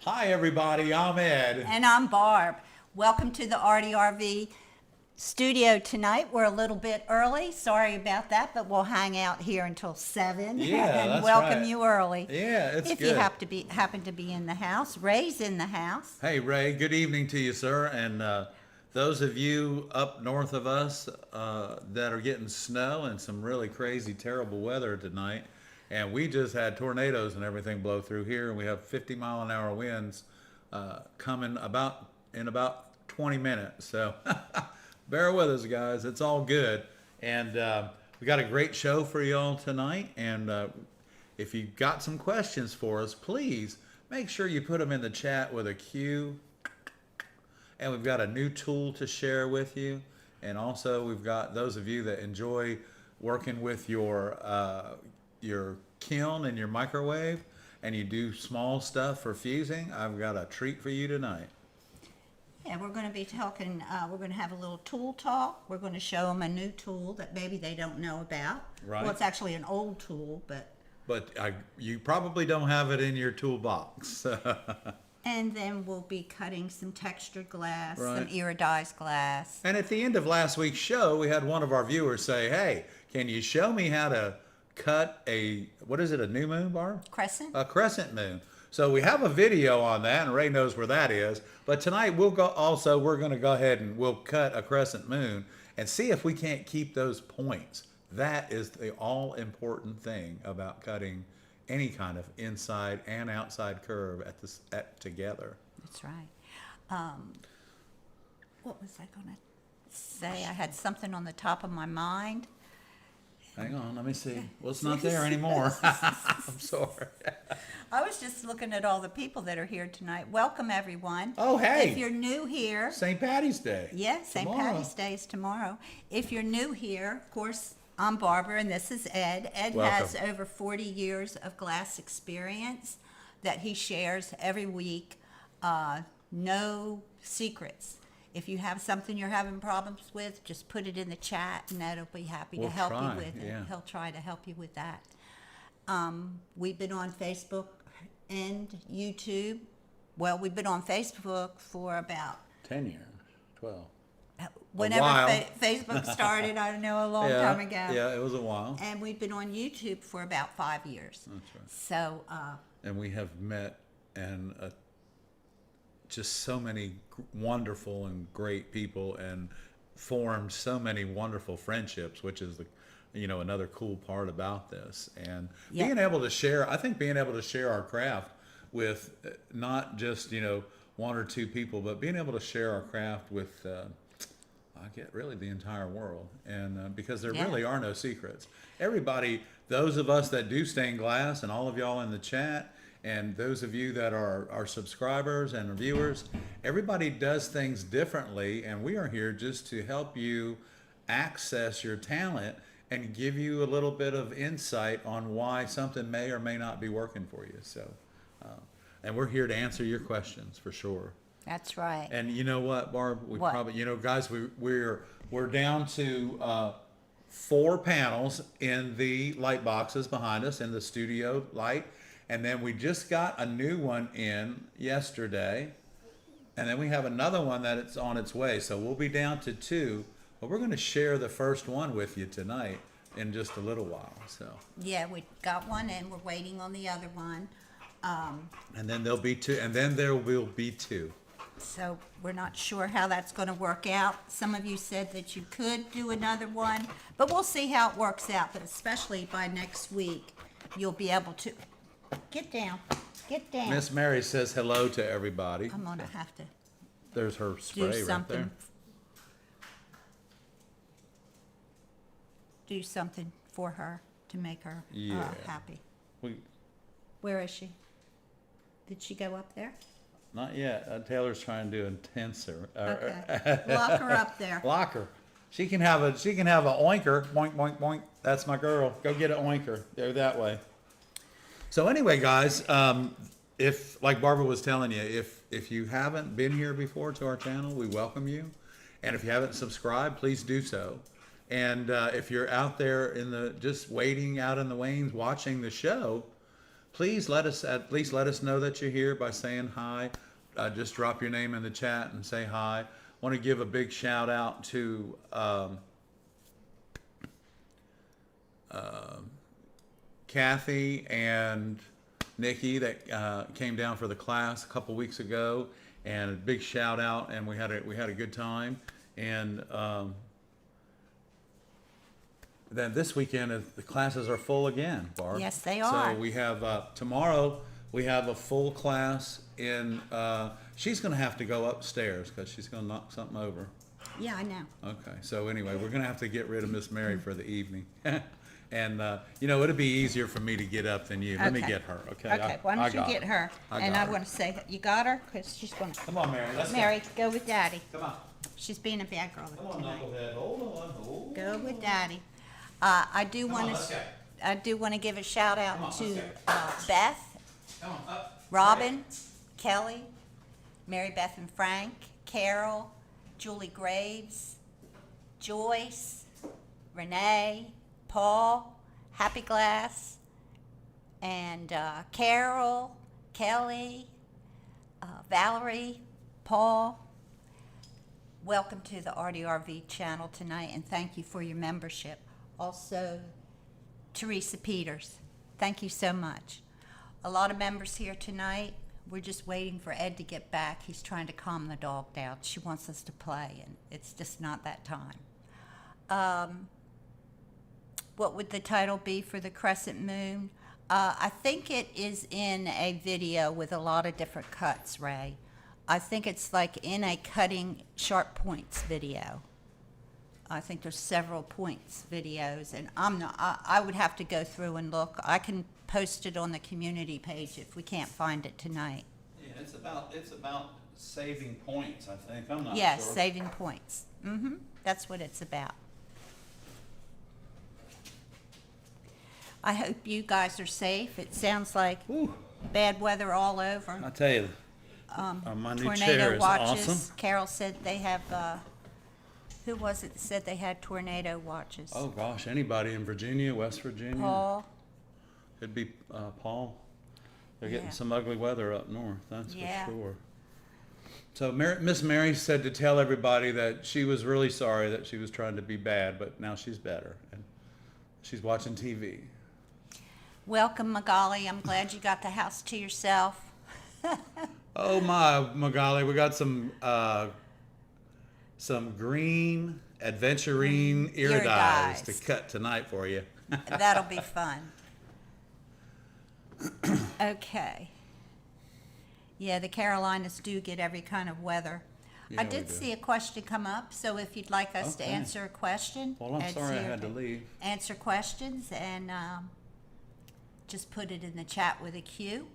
Hi everybody, I'm Ed. And I'm Barb. Welcome to the ARTyRV studio tonight. We're a little bit early. Sorry about that, but we'll hang out here until 7 Yeah, and that's welcome right. you early. Yeah, it's if good. you happen to be in the house, Ray's in the house. Hey Ray, good evening to you, sir. And those of you up north of us that are getting snow and some really crazy, terrible weather tonight. And we just had tornadoes and everything blow through here, and we have 50-mile-an-hour winds coming in about 20 minutes. So bear with us, guys. It's all good. And we got a great show for y'all tonight. And if you've got some questions for us, please make sure you put them in the chat with a Q. And we've got a new tool to share with you. And also we've got those of you that enjoy working with your kiln and your microwave, and you do small stuff for fusing. I've got a treat for you tonight. Yeah, we're going to be talking, we're going to have a little tool talk. We're going to show them a new tool that maybe they don't know about. Right. Well, it's actually an old tool, But you probably don't have it in your toolbox. and then we'll be cutting some textured glass, Right. some iridized glass. And at the end of last week's show, we had one of our viewers say, hey, can you show me how to cut a new moon, Barb? Crescent? A crescent moon. So we have a video on that, and Ray knows where that is. But tonight we're going to go ahead and we'll cut a crescent moon and see if we can't keep those points. That is the all-important thing about cutting any kind of inside and outside curve together. That's right. What was I going to say? I had something on the top of my mind. Hang on, let me see. Well, it's not there anymore. I'm sorry. I was just looking at all the people that are here tonight. Welcome, everyone. Oh, hey. If you're new here, St. Patty's Day. yeah, St. Tomorrow. Patty's Day is tomorrow. If you're new here, of course, I'm Barbara, and this is Ed. Ed has Welcome. over 40 years of glass experience that he shares every week. No secrets. If you have something you're having problems with, just put it in the chat, and Ed will be happy to We'll help try, you with it. yeah. He'll try to help you with that. We've been on Facebook and YouTube. Well, we've been on Facebook for about 10 years, 12. whenever while. Facebook started, I don't know, a long Yeah, time ago. yeah, it was a while. And we've been on YouTube for about 5 years. That's right. So, And we have met and just so many wonderful and great people and formed so many wonderful friendships, which is another cool part about this. And Yeah. being able to share, I think being able to share our craft with not just, one or two people, but being able to share our craft with, I get really the entire world. And because there Yeah. really are no secrets. Everybody, those of us that do stained glass and all of y'all in the chat, and those of you that are our subscribers and viewers, everybody does things differently, and we are here just to help you access your talent and give you a little bit of insight on why something may or may not be working for you. So, and we're here to answer your questions for sure. that's right. And you know what, Barb? We What? probably, guys, we're down to 4 panels in the light boxes behind us in the studio light, and then we just got a new one in yesterday, and then we have another one that it's on its way. So we'll be down to 2, but we're going to share the first one with you tonight in just a little while. So, Yeah, we got one, and we're waiting on the other one. and then there'll be 2, and then there will be 2. So we're not sure how that's going to work out. Some of you said that you could do another one, but we'll see how it works out. But especially by next week, you'll be able to get down. Miss Mary says hello to everybody. I'm going to have to There's her do spray right something. there. Do something for her to make her Yeah. happy. We, Where is she? Did she go up there? Not yet. Taylor's trying to do intenser. Okay. Lock her up there. Lock her. She can have a oinker. Boink, boink, boink. That's my girl. Go get an oinker. Go that way. So anyway, guys, if, like Barbara was telling you, if you haven't been here before to our channel, we welcome you. And if you haven't subscribed, please do so. And if you're out there just waiting out in the wings watching the show, please at least let us know that you're here by saying hi. Just drop your name in the chat and say hi. Want to give a big shout out to Kathy and Nikki that came down for the class a couple weeks ago, and a big shout out. And we had a good time. And then this weekend the classes are full again, Barb. Yes, they are. So we have tomorrow. We have a full class in. She's going to have to go upstairs because she's going to knock something over. Yeah, I know. Okay. So anyway, we're going to have to get rid of Miss Mary for the evening. And it'll be easier for me to get up than you. Let me get her. Okay. Okay, why don't you get her? And I her. want to say, you got her? Because she's going to. Come on, Mary. Let's Mary, go with Daddy. Come on. She's being a bad girl Come on, tonight. knucklehead. Hold on. Go with Daddy. I do Come on, want let's to. go. I do want to give a shout Come out on, to let's Beth, Come on, up. Robin, Kelly, Mary Beth and Frank, Carol, Julie Graves, Joyce, Renee, Paul, Happy Glass, and Carol, Kelly, Valerie, Paul. Welcome to the ARTyRV channel tonight, and thank you for your membership. Also, Teresa Peters, thank you so much. A lot of members here tonight. We're just waiting for Ed to get back. He's trying to calm the dog down. She wants us to play, and it's just not that time. What would the title be for the Crescent Moon? I think it is in a video with a lot of different cuts, Ray. I think it's like in a cutting sharp points video. I think there's several points videos, and I would have to go through and look. I can post it on the community page if we can't find it tonight. Yeah, it's about saving points, I think. I'm not Yes, sure. saving points. That's what it's about. I hope you guys are safe. It sounds like Whew. bad weather all over. I tell you, my new chair Tornado is watches. awesome. Carol said they have, who was it that said they had tornado watches? Oh gosh, anybody in Virginia, West Virginia? Paul. It'd be Paul. They're getting Yeah. some ugly weather up north, that's Yeah. for sure. So Miss Mary said to tell everybody that she was really sorry that she was trying to be bad, but now she's better and she's watching TV. Welcome, Magali. I'm glad you got the house to yourself. Oh my Magali, we got some green adventurine ear dyes to dyes. cut tonight for you. That'll be fun. Okay. Yeah, the Carolinas do get every kind of weather. Yeah, I we did do. see a question come up, so if you'd like us to Okay. answer a question. Well, I'm Ed's sorry I here had to leave. Answer questions and just put it in the chat with a Q.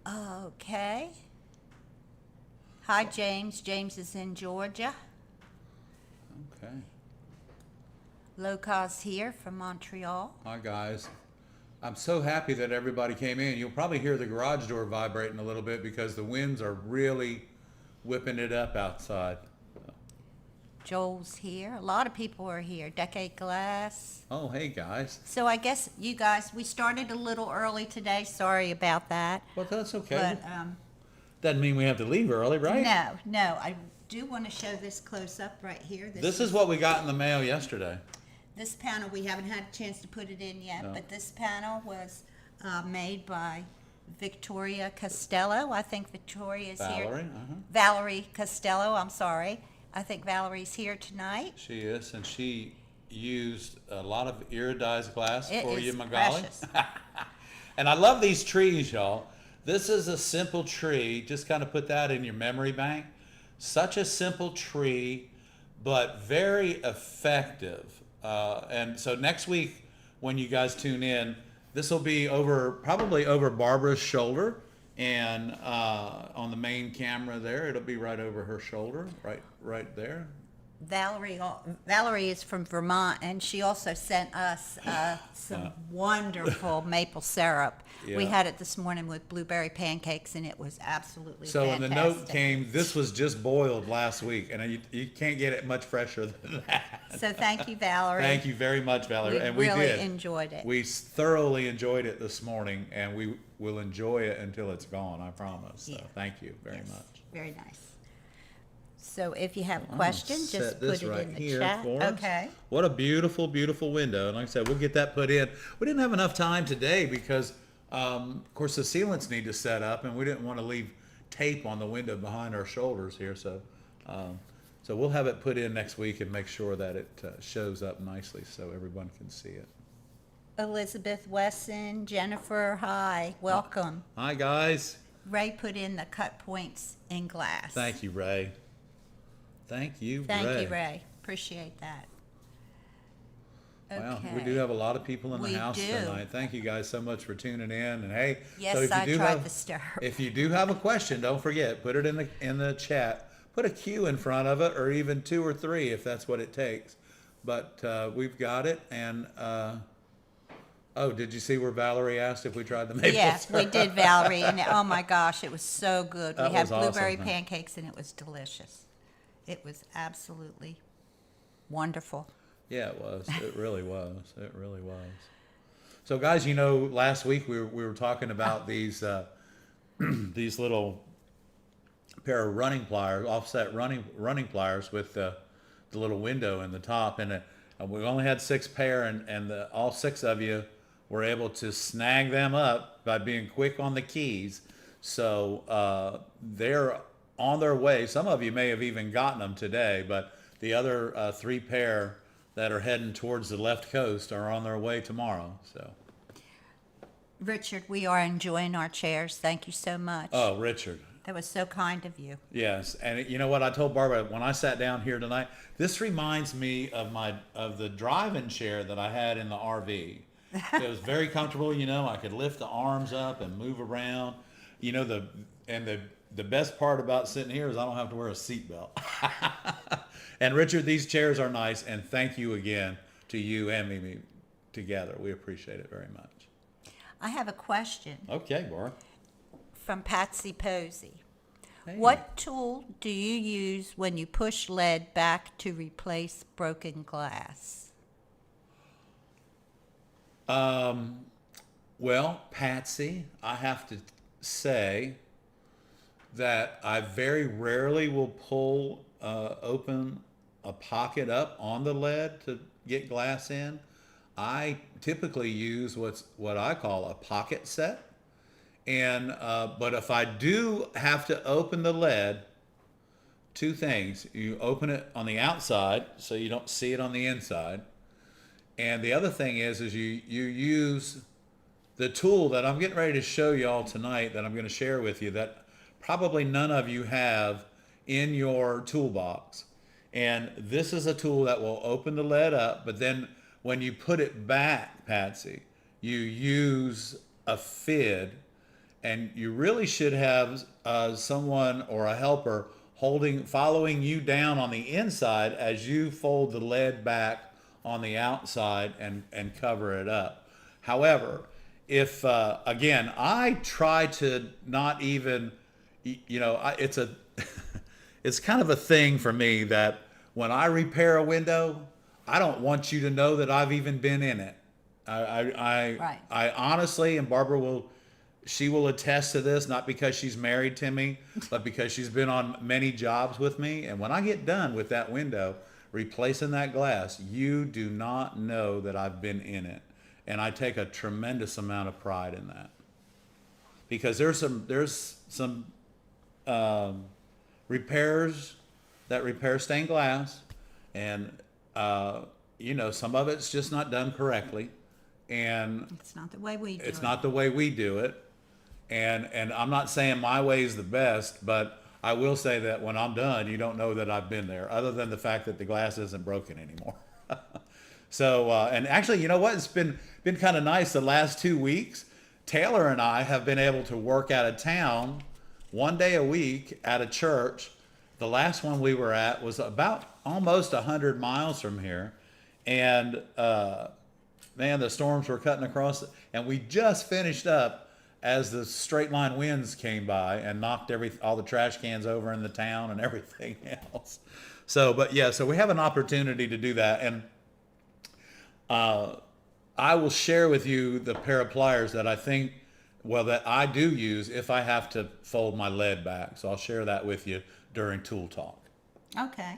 Okay. Hi, James. James is in Georgia. Okay. Loca's here from Montreal. Hi guys. I'm so happy that everybody came in. You'll probably hear the garage door vibrating a little bit because the winds are really whipping it up outside. Joel's here. A lot of people are here. Decade Glass. Oh, hey guys. So I guess you guys, we started a little early today. Sorry about that. Well, that's okay. But Doesn't mean we have to leave early, right? no. I do want to show this close up right here. This is what we got in the mail yesterday. This panel, we haven't had a chance to put it in yet, No. but this panel was made by Victoria Costello. I think Victoria's here. Valerie, Valerie Costello, I'm sorry. I think Valerie's here tonight. She is, and she used a lot of iridized glass It for is you, Magali. precious. And I love these trees, y'all. This is a simple tree. Just kind of put that in your memory bank. Such a simple tree, but very effective. And so next week, when you guys tune in, this will be probably over Barbara's shoulder, and on the main camera there, it'll be right over her shoulder, right there. Valerie is from Vermont, and she also sent us some wonderful maple syrup. We Yeah. had it this morning with blueberry pancakes, and it was absolutely So when fantastic. the note came, this was just boiled last week, and you can't get it much fresher than that. So thank you, Valerie. Thank you very much, Valerie. We And we really did. enjoyed it. We thoroughly enjoyed it this morning, and we will enjoy it until it's gone, I promise. So Yeah. thank you very Yes, much. very nice. So if you have a I'm gonna question, just set put this it right in the here chat. for us. Okay. What a beautiful, beautiful window. And like I said, we'll get that put in. We didn't have enough time today because, of course, the sealants need to set up, and we didn't want to leave tape on the window behind our shoulders here. So, so we'll have it put in next week and make sure that it shows up nicely so everyone can see it. Elizabeth Wesson, Jennifer, hi, welcome. Hi, guys. Ray put in the cut points in glass. Thank you, Ray. Thank you, Ray. Thank you, Ray. Appreciate that. Wow, Okay. we do have a lot of people in the We house do. tonight. Thank you guys so much for tuning in. And hey, Yes, so if you I do tried have, to stir. if you do have a question, don't forget, put it in the chat. Put a Q in front of it, or even 2 or 3 if that's what it takes. But we've got it. And oh, did you see where Valerie asked if we tried the maple Yes, we syrup? did, Valerie, and oh my gosh, it was so good. That We had was awesome, blueberry huh? pancakes, and it was delicious. It was absolutely wonderful. Yeah, it was. It really was. It really was. So, guys, you know, last week we were talking about these these little pair of running pliers, offset running pliers with the little window in the top, and we only had 6 pair, and all 6 of you were able to snag them up by being quick on the keys. So they're on their way. Some of you may have even gotten them today, but the other 3 pair that are heading towards the left coast are on their way tomorrow. So, Richard, we are enjoying our chairs. Thank you so much. oh, Richard. That was so kind of you. Yes, and you know what I told Barbara when I sat down here tonight. This reminds me of the driving chair that I had in the RV. It was very comfortable. You know, I could lift the arms up and move around. You know, the best part about sitting here is I don't have to wear a seatbelt. And Richard, these chairs are nice, and thank you again to you and Mimi together. We appreciate it very much. I have a question Okay, Barbara. from Patsy Posey. Hey. What tool do you use when you push lead back to replace broken glass? Well, Patsy, I have to say that I very rarely will pull open a pocket up on the lead to get glass in. I typically use what I call a pocket set. And but if I do have to open the lead, 2 things. You open it on the outside so you don't see it on the inside. And the other thing is you use the tool that I'm getting ready to show you all tonight, that I'm going to share with you, that probably none of you have in your toolbox. And this is a tool that will open the lead up, but then when you put it back, Patsy, you use a FID, and you really should have someone or a helper following you down on the inside as you fold the lead back on the outside and cover it up. However, if again, I try to not even, you know, it's kind of a thing for me that when I repair a window, I don't want you to know that I've even been in it. Right. I honestly, and Barbara she will attest to this, not because she's married to me, but because she's been on many jobs with me. And when I get done with that window, replacing that glass, you do not know that I've been in it. And I take a tremendous amount of pride in that. Because there's some repairs that repair stained glass, and you know, some of it's just not done correctly, and It's not the way we do it. it's not the way we do it. And I'm not saying my way is the best, but I will say that when I'm done, you don't know that I've been there, other than the fact that the glass isn't broken anymore. So, and actually, you know what? It's been kind of nice the last 2 weeks. Taylor and I have been able to work out of town 1 day a week at a church The last one we were at was about almost 100 miles from here, and man, the storms were cutting across, and we just finished up as the straight line winds came by and knocked all the trash cans over in the town and everything else. So, but yeah, so we have an opportunity to do that, and I will share with you the pair of pliers that I think, well, that I do use if I have to fold my lead back. So I'll share that with you during Tool Talk. Okay.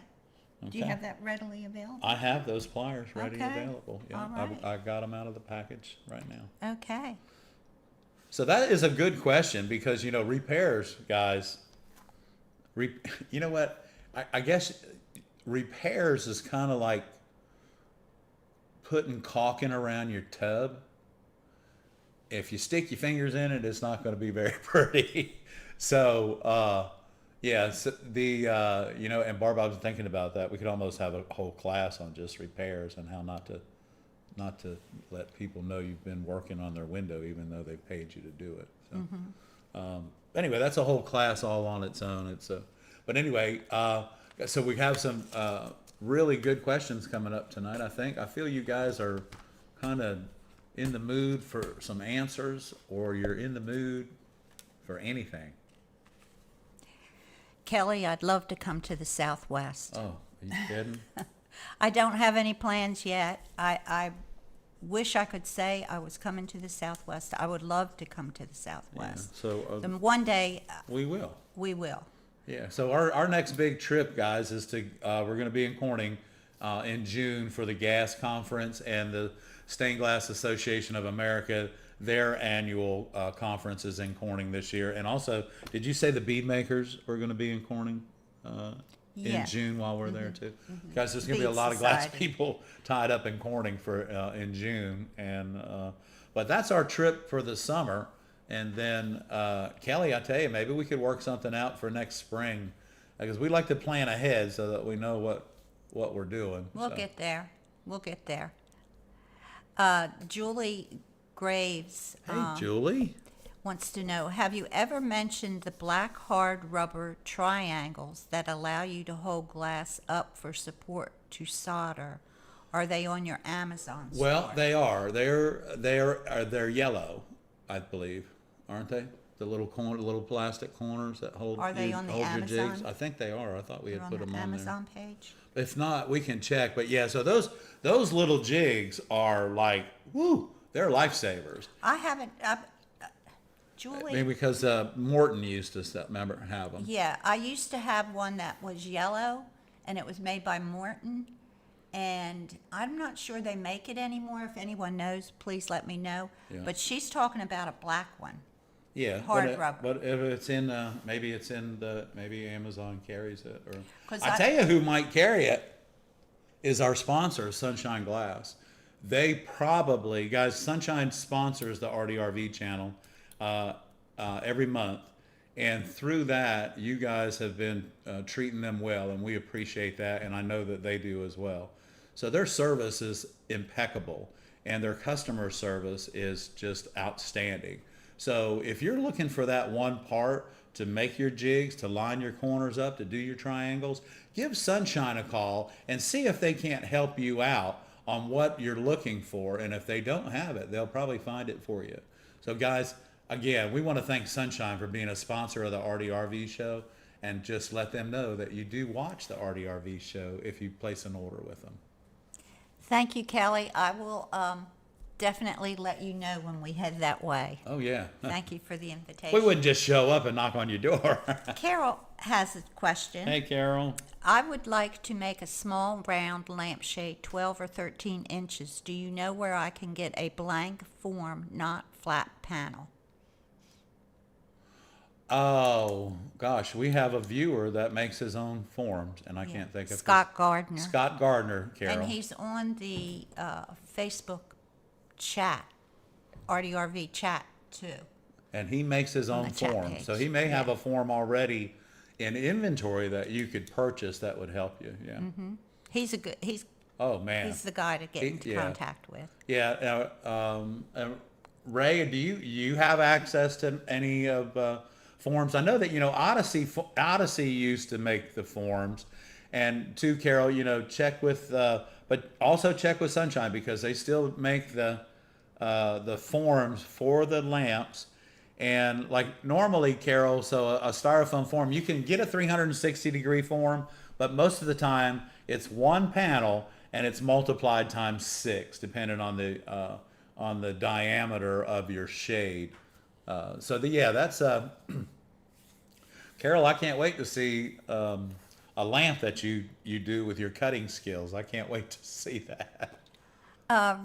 Do you Okay. have that readily available? I have those pliers ready Okay. available. Yeah, All right. I got them out of the package right now. Okay. So that is a good question because, repairs, guys, you know what? I guess repairs is kind of like putting caulking around your tub. If you stick your fingers in it, it's not going to be very pretty. So, yeah, so and Barb, I was thinking about that. We could almost have a whole class on just repairs and how not to let people know you've been working on their window, even though they've paid you to do it. So, anyway, that's a whole class all on its own. But anyway, so we have some really good questions coming up tonight. I feel you guys are kind of in the mood for some answers, or you're in the mood for anything. Kelly, I'd love to come to the Southwest. Oh, are you kidding? I don't have any plans yet. I wish I could say I was coming to the Southwest. I would love to come to the Southwest. So Then one day we will. we will. Yeah. So our next big trip, guys, is we're going to be in Corning in June for the GAS conference and the Stained Glass Association of America. Their annual conference is in Corning this year. And also, did you say the bead makers are going to be in Corning in Yeah. June while we're there too? Guys, there's going to be a Bead lot of glass Society. people tied up in Corning for in June. And but that's our trip for the summer. And then Kelly, I tell you, maybe we could work something out for next spring because we like to plan ahead so that we know what we're doing. We'll So. get there. We'll get there. Julie Graves Hey, Julie. wants to know, have you ever mentioned the black hard rubber triangles that allow you to hold glass up for support to solder? Are they on your Amazon store? Well, they are. They're yellow, I believe, aren't they? The little plastic corners that hold. Are they on the hold your jigs. Amazon? I think they are. I thought we They're had on put the them on Amazon page? there. If not, we can check. But yeah, so those little jigs are like, woo, they're lifesavers. I haven't, Julie. Maybe because Morton used to have them. Yeah, I used to have one that was yellow, and it was made by Morton, and I'm not sure they make it anymore. If anyone knows, please let me know. Yeah. But she's talking about a black one. Yeah, Hard rubber. But if it's in, maybe Amazon carries it, or 'Cause I tell you who might carry it is our sponsor, Sunshine Glass. They probably, guys, Sunshine sponsors the ARTyRV channel every month, and through that, you guys have been treating them well, and we appreciate that, and I know that they do as well. So their service is impeccable, and their customer service is just outstanding. So if you're looking for that one part to make your jigs, to line your corners up, to do your triangles, give Sunshine a call and see if they can't help you out on what you're looking for. And if they don't have it, they'll probably find it for you. So guys, again, we want to thank Sunshine for being a sponsor of the ARTyRV show, and just let them know that you do watch the ARTyRV show if you place an order with them. Thank you, Kelly. I will definitely let you know when we head that way. Oh yeah. Thank you for the invitation. We wouldn't just show up and knock on your door. Carol has a question. Hey, Carol. I would like to make a small round lampshade, 12 or 13 inches. Do you know where I can get a blank form, not flat panel? Oh, gosh, we have a viewer that makes his own forms, and I can't think of Scott Gardner. Scott Gardner, Carol. And he's on the Facebook chat, ARTyRV chat, too. And he makes his own the chat form. page. So he may have Yeah. a form already in inventory that you could purchase that would help you. Yeah. He's Oh, man. he's the guy to get into yeah. contact with. Yeah. Ray, do you have access to any of forms. I know that, Odyssey used to make the forms, and too, Carol, check with, but also check with Sunshine, because they still make the forms for the lamps. And like normally, Carol, so a styrofoam form, you can get a 360-degree form, but most of the time it's one panel and it's multiplied times 6, depending on the diameter of your shade. That's Carol. I can't wait to see a lamp that you do with your cutting skills. I can't wait to see that.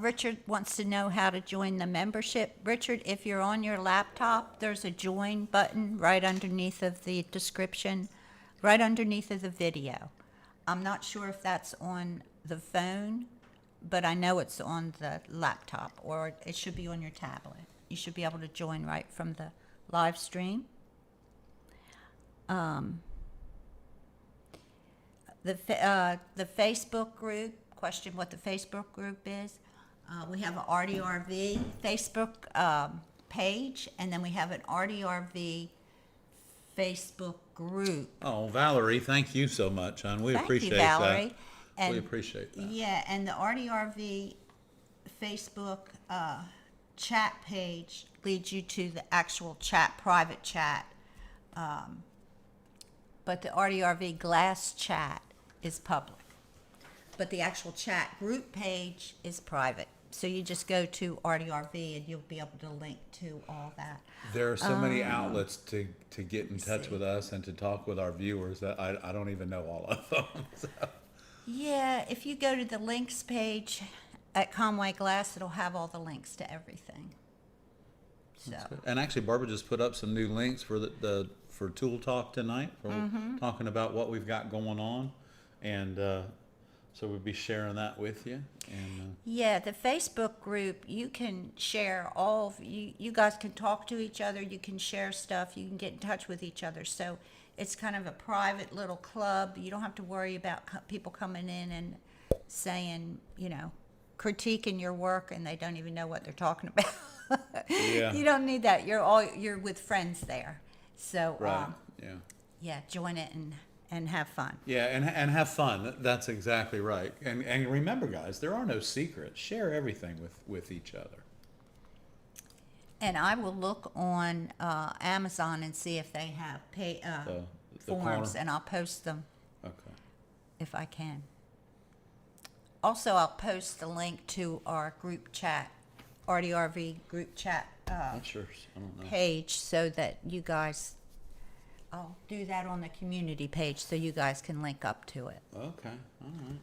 Richard wants to know how to join the membership. Richard, if you're on your laptop, there's a join button right underneath of the description, right underneath of the video. I'm not sure if that's on the phone, but I know it's on the laptop, or it should be on your tablet. You should be able to join right from the live stream. The Facebook group, question what the Facebook group is. We have an ARTyRV Facebook page, and then we have an ARTyRV Facebook group. Oh, Valerie, thank you so much, hon. We appreciate Thank you, Valerie. that. We appreciate that. Yeah, and the ARTyRV Facebook chat page leads you to the actual chat, private chat. But the ARTyRV glass chat is public. But the actual chat group page is private. So you just go to ARTyRV and you'll be able to link to all that. There are so many outlets to get in touch with us and to talk with our viewers that I don't even know all of them. So. Yeah, if you go to the links page at Conway Glass, it'll have all the links to everything. So. And actually, Barbara just put up some new links for for Tool Talk tonight, for talking about what we've got going on, and so we'll be sharing that with you. And yeah, the Facebook group, you can share all of, you guys can talk to each other, you can share stuff, you can get in touch with each other. So it's kind of a private little club. You don't have to worry about people coming in and saying, critiquing your work and they don't even know what they're talking about. Yeah. You don't need that. You're with friends there. So right. yeah, join it and have fun. Yeah, and have fun. That's exactly right. And remember, guys, there are no secrets. Share everything with each other. And I will look on Amazon and see if they have The forms, corner? and I'll post them Okay. if I can. Also, I'll post the link to our group chat, ARTyRV group chat Not sure. I don't know. page, so that you guys, I'll do that on the community page so you guys can link up to it. Okay. All right.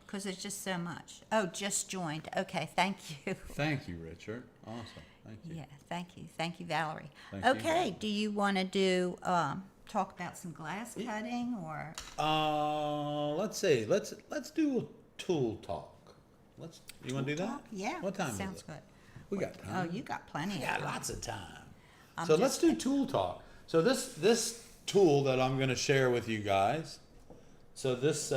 Because there's just so much. Oh, just joined. Okay, thank you. Thank you, Richard. Awesome. Thank you. Yeah, thank you. Thank you, Valerie. Thank you, Okay, Valerie. do you want to do, talk about some glass cutting, or? Let's see. Let's do a tool talk. You want to do that? Talk? Yeah. What time Sounds is it? good. We got time. Oh, you got plenty of Yeah, time. lots of time. I'm So just- let's do tool talk. So this tool that I'm going to share with you guys. So this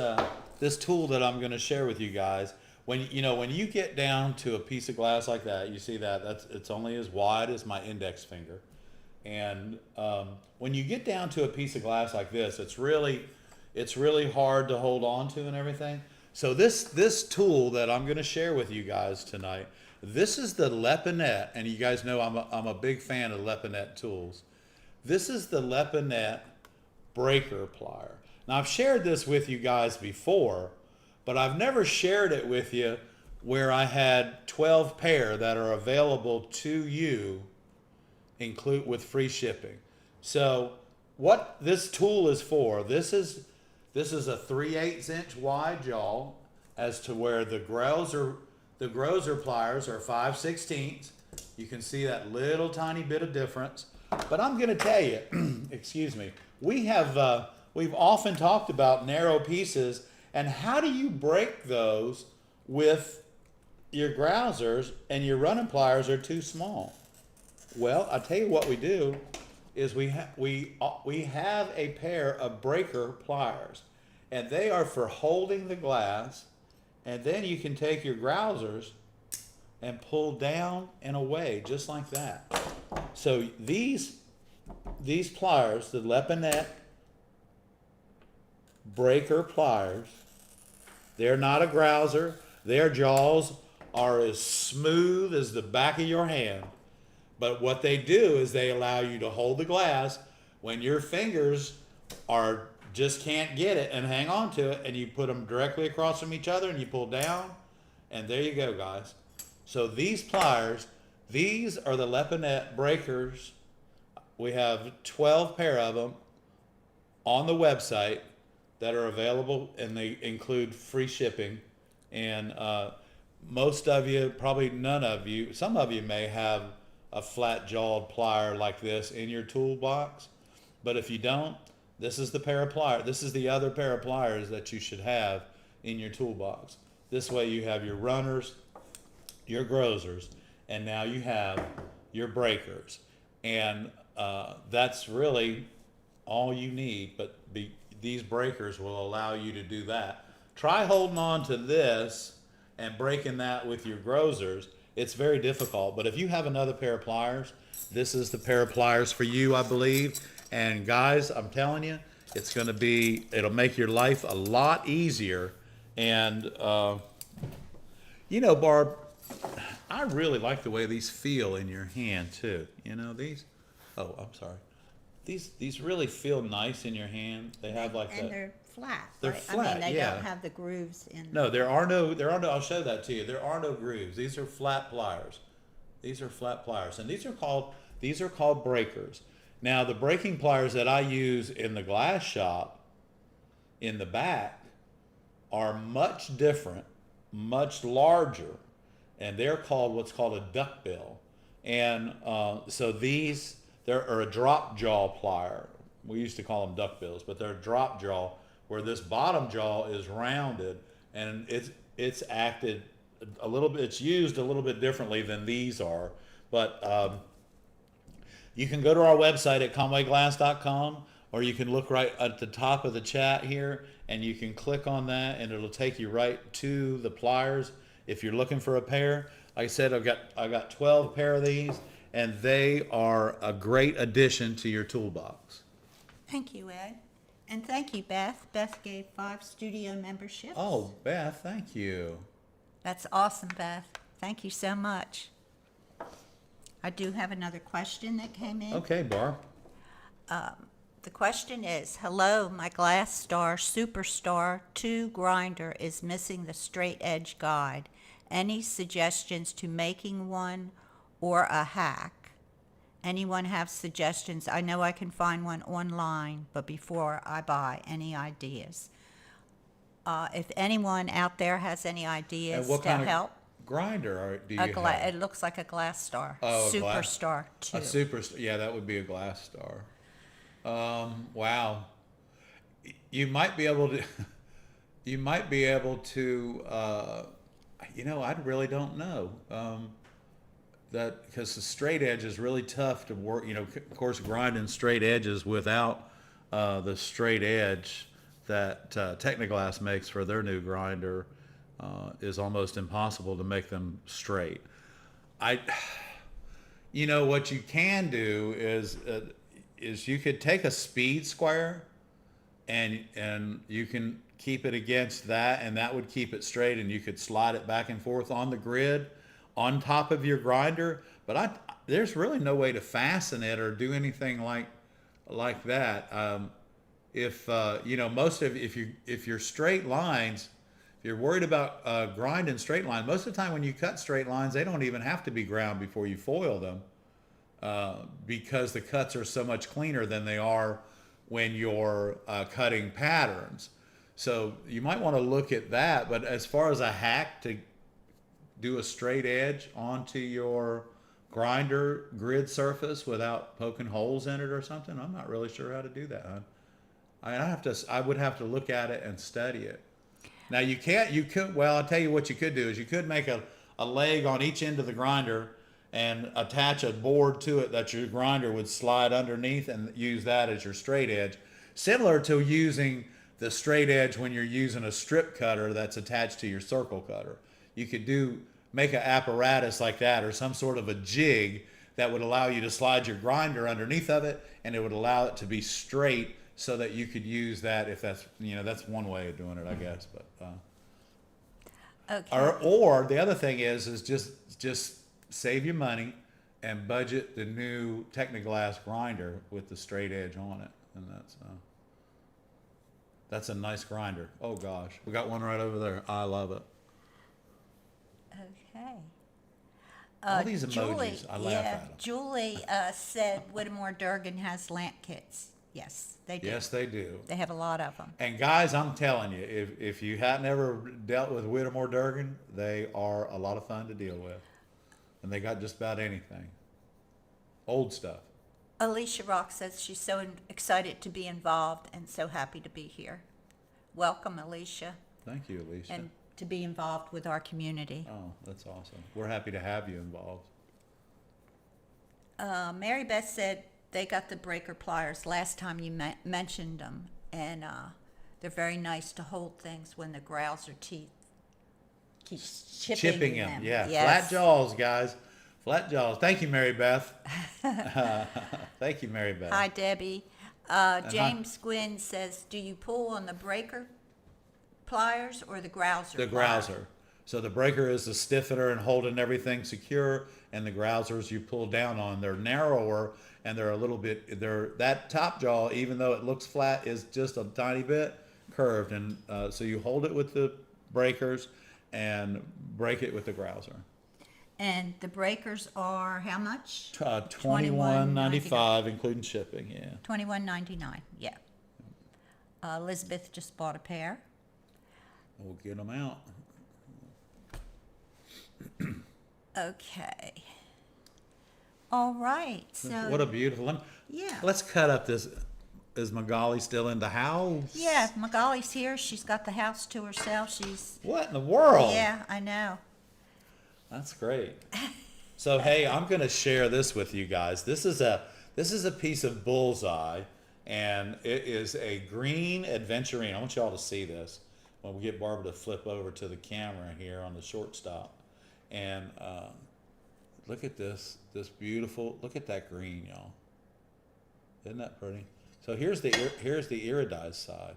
tool that I'm going to share with you guys, when you get down to a piece of glass like that, you see it's only as wide as my index finger, and when you get down to a piece of glass like this, it's really hard to hold on to and everything. So this tool that I'm going to share with you guys tonight, this is the Lepinette, and you guys know I'm a big fan of Lepinette tools. This is the Lepinette breaker plier. Now, I've shared this with you guys before, but I've never shared it with you where I had 12 pair that are available to you, include with free shipping. So what this tool is for, this is a 3/8 inch wide jaw, as to where the Grozer pliers are 5/16. You can see that little tiny bit of difference. But I'm going to tell you, excuse me, we've often talked about narrow pieces, and how do you break those with your grousers and your running pliers are too small? Well, I'll tell you what we do is we have a pair of breaker pliers, and they are for holding the glass, and then you can take your grousers and pull down and away just like that. So these these pliers, the Lepinette breaker pliers, they're not a grouser. Their jaws are as smooth as the back of your hand. But what they do is they allow you to hold the glass when your fingers are just can't get it and hang on to it, and you put them directly across from each other and you pull down, and there you go, guys. So these pliers, these are the Lepinette breakers. We have 12 pair of them on the website that are available, and they include free shipping. And most of you, probably none of you, some of you may have a flat-jawed plier like this in your toolbox. But if you don't, this is the pair of pliers. This is the other pair of pliers that you should have in your toolbox. This way you have your runners, your grosers, and now you have your breakers. And that's really all you need, but these breakers will allow you to do that. Try holding on to this and breaking that with your grosers. It's very difficult, but if you have another pair of pliers, this is the pair of pliers for you, I believe. And guys, I'm telling you, it'll make your life a lot easier. And, you know, Barb, I really like the way these feel in your hand too. You know, oh, I'm sorry. These really feel nice in your hand. They have like And that. they're flat. They're right? flat, I mean, they yeah. don't have the grooves in them. No, I'll show that to you. There are no grooves. These are flat pliers. These are flat pliers. And these are called breakers. Now, the breaking pliers that I use in the glass shop in the back are much different, much larger, and they're called what's called a duckbill. And so they're a drop jaw plier. We used to call them duckbills, but they're a drop jaw, where this bottom jaw is rounded, and it's acted a little bit, it's used a little bit differently than these are. But you can go to our website at conwayglass.com, or you can look right at the top of the chat here, and you can click on that, and it'll take you right to the pliers if you're looking for a pair. Like I said, I got 12 pair of these, and they are a great addition to your toolbox. Thank you, Ed. And thank you, Beth. Beth gave 5 studio memberships. Oh, Beth, thank you. That's awesome, Beth. Thank you so much. I do have another question that came in. Okay, Barb. The question is, hello, my Glass Star Superstar 2 grinder is missing the straight edge guide. Any suggestions to making one or a hack? Anyone have suggestions? I know I can find one online, but before I buy, any ideas? If anyone out there has any ideas And what to kind of help, grinder do you have? it looks like a Glass Star. Oh, a glass- Superstar 2. A superstar, yeah, that would be a glass star. Wow. You might be able to, I really don't know. That because the straight edge is really tough to work, of course, grinding straight edges without the straight edge that Technoglass makes for their new grinder is almost impossible to make them straight. What you can do is you could take a speed square and you can keep it against that, and that would keep it straight, and you could slide it back and forth on the grid on top of your grinder. But there's really no way to fasten it or do anything like that. If you're straight lines, if you're worried about grinding straight line, most of the time when you cut straight lines, they don't even have to be ground before you foil them, because the cuts are so much cleaner than they are when you're cutting patterns. So you might want to look at that. But as far as a hack to do a straight edge onto your grinder grid surface without poking holes in it or something, I'm not really sure how to do that, hon. I would have to look at it and study it. Now I'll tell you what you could do is you could make a leg on each end of the grinder and attach a board to it that your grinder would slide underneath, and use that as your straight edge. Similar to using the straight edge when you're using a strip cutter that's attached to your circle cutter. You could make an apparatus like that, or some sort of a jig that would allow you to slide your grinder underneath of it, and it would allow it to be straight so that you could use that if that's, that's one way of doing it, I guess. But Okay. or the other thing is just save your money and budget the new Technoglass grinder with the straight edge on it, and that's a nice grinder. Oh gosh, we got one right over there. I love it. Okay. All these emojis, Julie, I laugh at them. Julie said Whittemore Durgan has lamp kits. Yes, they do. Yes, they do. They have a lot of them. And guys, I'm telling you, if you hadn't ever dealt with Whittemore Durgan, they are a lot of fun to deal with, and they got just about anything. Old stuff. Alicia Rock says she's so excited to be involved and so happy to be here. Welcome, Alicia, Thank you, Alicia. and to be involved with our community. Oh, that's awesome. We're happy to have you involved. Mary Beth said they got the breaker pliers last time you mentioned them, and they're very nice to hold things when the grouser teeth keep chipping them. them. Yeah. Yes. Flat jaws, guys. Flat jaws. Thank you, Mary Beth. Thank you, Mary Beth. Hi, Debbie. James Gwynn says, do you pull on the breaker pliers or the grouser? The grouser. So the breaker is the stiffener and holding everything secure, and the grousers you pull down on. They're narrower, and they're a little bit, that top jaw, even though it looks flat, is just a tiny bit curved. And so you hold it with the breakers and break it with the grouser. And the breakers are how much? $21.95, including shipping. Yeah. $21.99. Yeah. Elizabeth just bought a pair. We'll get them out. Okay. All right. So What a beautiful. yeah. Let's cut up this. Is Magali still in the house? Yeah, Magali's here. She's got the house to herself. She's What in the world? yeah, I know. That's great. So hey, I'm going to share this with you guys. This is a piece of bullseye, and it is a green aventurine. I want y'all to see this when we get Barbara to flip over to the camera here on the shortstop. And look at this beautiful. Look at that green, y'all. Isn't that pretty? So here's the iridized side.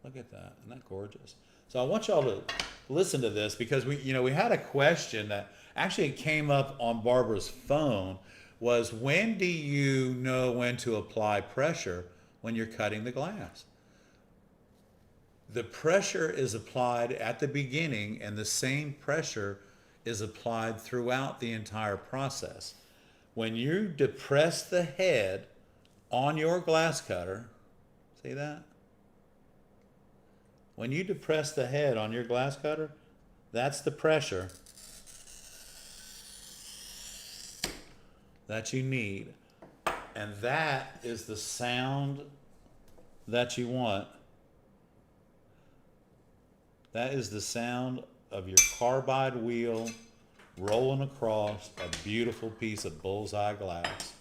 Look at that. Isn't that gorgeous? So I want y'all to listen to this, because we had a question that actually came up on Barbara's phone, was when do you know when to apply pressure when you're cutting the glass? The pressure is applied at the beginning, and the same pressure is applied throughout the entire process. When you depress the head on your glass cutter, see that? When you depress the head on your glass cutter, that's the pressure that you need. And that is the sound that you want. That is the sound of your carbide wheel rolling across a beautiful piece of bullseye glass.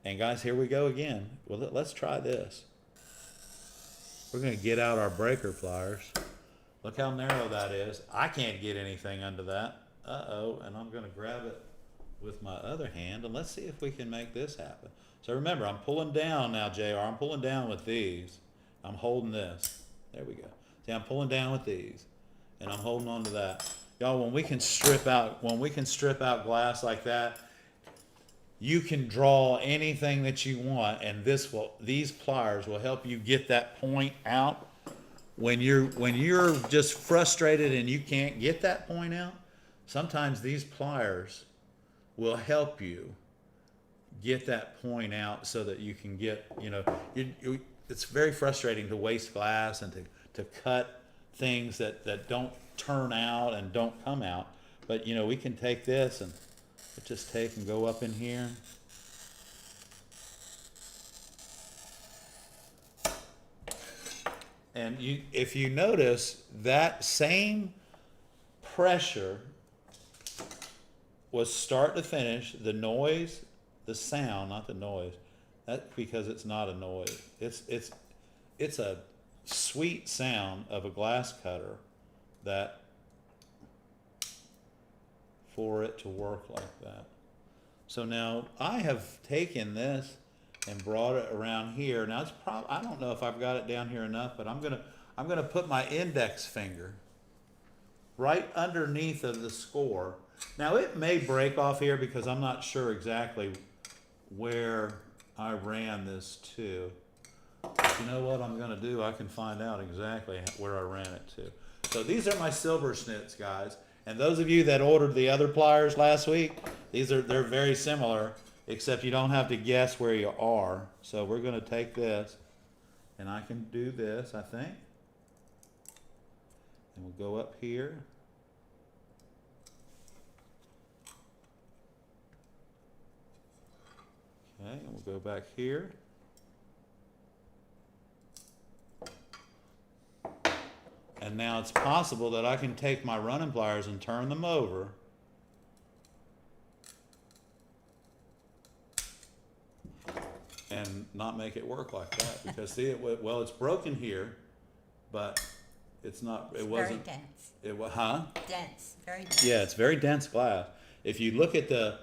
And guys, here we go again. Well, let's try this. We're going to get out our breaker pliers. Look how narrow that is. I can't get anything under that. Uh-oh, and I'm going to grab it with my other hand, and let's see if we can make this happen. So remember, I'm pulling down now, JR. I'm pulling down with these. I'm holding this. There we go. See, I'm pulling down with these, and I'm holding on to that. Y'all, when we can strip out glass like that, you can draw anything that you want, and these pliers will help you get that point out. When you're just frustrated and you can't get that point out, sometimes these pliers will help you get that point out so that you can get, it's very frustrating to waste glass and to cut things that don't turn out and don't come out. But, we can take this and just take and go up in here. And if you notice, that same pressure was start to finish, the noise, the sound, not the noise. That's because it's not a noise. It's a sweet sound of a glass cutter that, for it to work like that. So now I have taken this and brought it around here. Now it's I don't know if I've got it down here enough, but I'm gonna put my index finger right underneath of the score. Now it may break off here because I'm not sure exactly where I ran this to. But you know what I'm gonna do? I can find out exactly where I ran it to. So these are my silver snits, guys. And those of you that ordered the other pliers last week, they're very similar, except you don't have to guess where you are. So we're gonna take this, and I can do this, I think. And we'll go up here. Okay, and we'll go back here. And now it's possible that I can take my running pliers and turn them over. And not make it work like that, because see, well, it's broken here, but it's not, it wasn't. Very dense. It was, huh? Dense, very dense. Yeah, it's very dense glass. If you look at the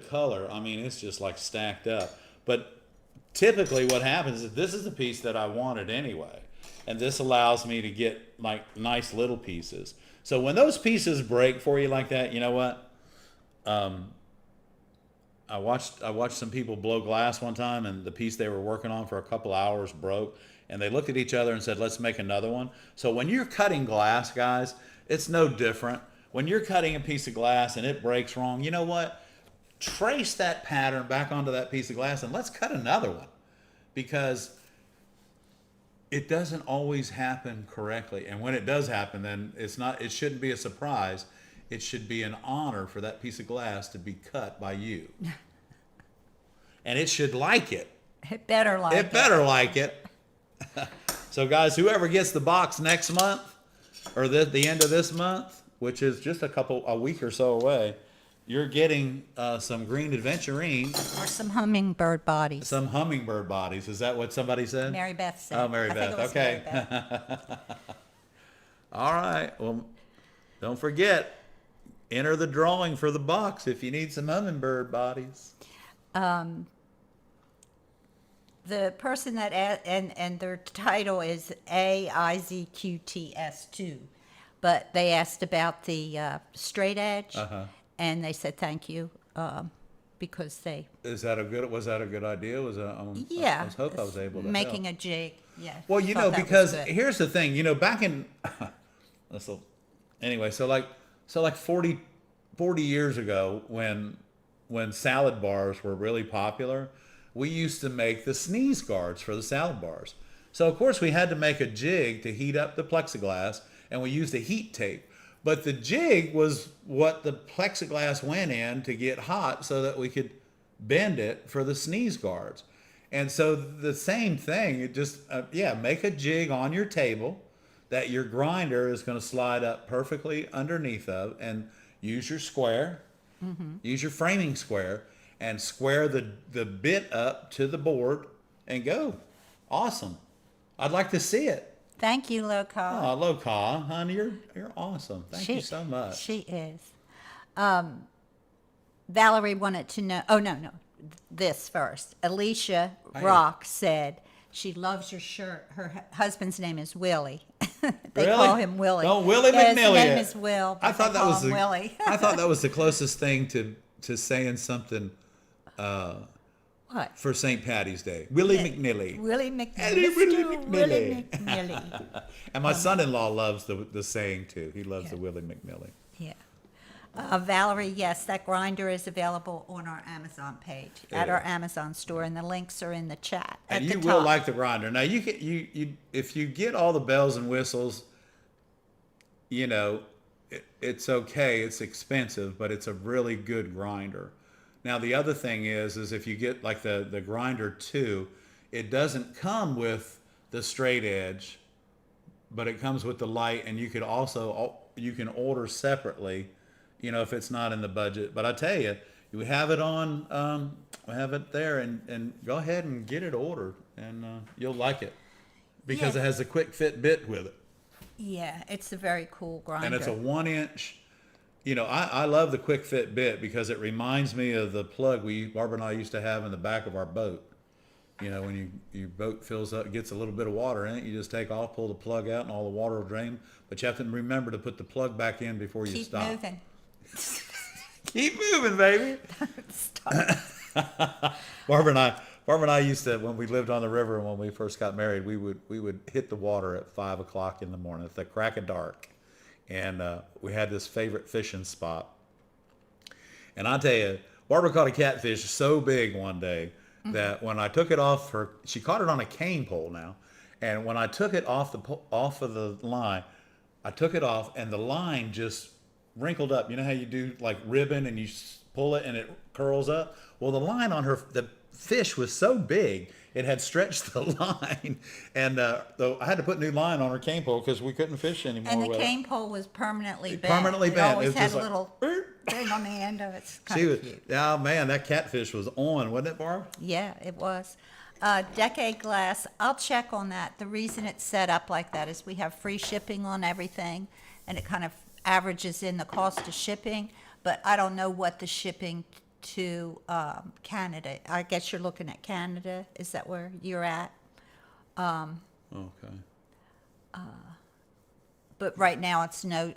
color, I mean, it's just like stacked up. But typically what happens is this is the piece that I wanted anyway. And this allows me to get like nice little pieces. So when those pieces break for you like that, you know what? I watched some people blow glass one time, and the piece they were working on for a couple hours broke, and they looked at each other and said, let's make another one. So when you're cutting glass, guys, it's no different. When you're cutting a piece of glass and it breaks wrong, you know what? Trace that pattern back onto that piece of glass and let's cut another one, because it doesn't always happen correctly. And when it does happen, then it shouldn't be a surprise. It should be an honor for that piece of glass to be cut by you. And it should like it. It better like it. It better like it. So guys, whoever gets the box next month, or the end of this month, which is just a week or so away, you're getting some green aventurine. Or some hummingbird bodies. Some hummingbird bodies. Is that what somebody said? Mary Beth said. Oh, Mary I think Beth. it was Okay. Mary Beth. All right. Well, don't forget, enter the drawing for the box if you need some hummingbird bodies. The person that and their title is AIZQTS2, but they asked about the straight edge, and they said thank you because they. Was that a good idea? Yeah. I hope I was able to making help. a jig. Yeah. Well, thought that was because good. here's the thing, back in anyway, so like 40 years ago, when salad bars were really popular, we used to make the sneeze guards for the salad bars. So of course we had to make a jig to heat up the plexiglass, and we used a heat tape. But the jig was what the plexiglass went in to get hot so that we could bend it for the sneeze guards. And so the same thing, it just, make a jig on your table that your grinder is going to slide up perfectly underneath of, and use your square, use your framing square, and square the bit up to the board and go. Awesome. I'd like to see it. Thank you, Loka. Oh, Loka, honey, you're awesome. Thank you so much. She is. Valerie wanted to know. Oh no, this first. Alicia Rock said she loves your shirt. Her husband's name is Willie. They Really? call him Willie. No, Willie His McNilly. name is Will. But I thought they that call was him Willie. I thought that was the closest thing to saying something What? for St. Patty's Day. Willie McNilly. Willie McNilly. Eddie Willie Mr. McNilly. Willie McNilly. And my son-in-law loves the saying too. He loves the Willie McNilly. Yeah. Valerie, yes, that grinder is available on our Amazon page at our Amazon store, and the links are in the chat. And at you the will top. like the grinder. Now you if you get all the bells and whistles, it's okay. It's expensive, but it's a really good grinder. Now the other thing is if you get like the grinder 2, it doesn't come with the straight edge, but it comes with the light, and you can order separately, if it's not in the budget. But I tell you, we have it on, we have it there, and go ahead and get it ordered, and you'll like it because Yeah. it has a quick fit bit with it. Yeah, it's a very cool grinder. And it's a 1-inch I love the quick fit bit because it reminds me of the plug Barbara and I used to have in the back of our boat. When your boat fills up, gets a little bit of water in it, you just take off, pull the plug out, and all the water will drain. But you have to remember to put the plug back in before you stop. Keep moving. Keep moving, baby. Stop. Barbara and I used to, when we lived on the river and when we first got married, we would hit the water at 5 o'clock in the morning at the crack of dark, and we had this favorite fishing spot. And I tell you, Barbara caught a catfish so big one day that when I took it off her, she caught it on a cane pole now, and when I took it off of the line, I took it off and the line just wrinkled up. You know how you do like ribbon and you pull it and it curls up? Well, the line on the fish was so big it had stretched the line, and though I had to put new line on her cane pole because we couldn't fish anymore. And the with cane it. pole was permanently bent. Permanently it bent. Always It was had just a like, little thing on the end of it. It's kind She of was, cute. oh man, that catfish was on, wasn't it, Barb? Yeah, it was. Decade glass, I'll check on that. The reason it's set up like that is we have free shipping on everything, and it kind of averages in the cost of shipping, but I don't know what the shipping to Canada. I guess you're looking at Canada. Is that where you're at? Okay. But right now it's no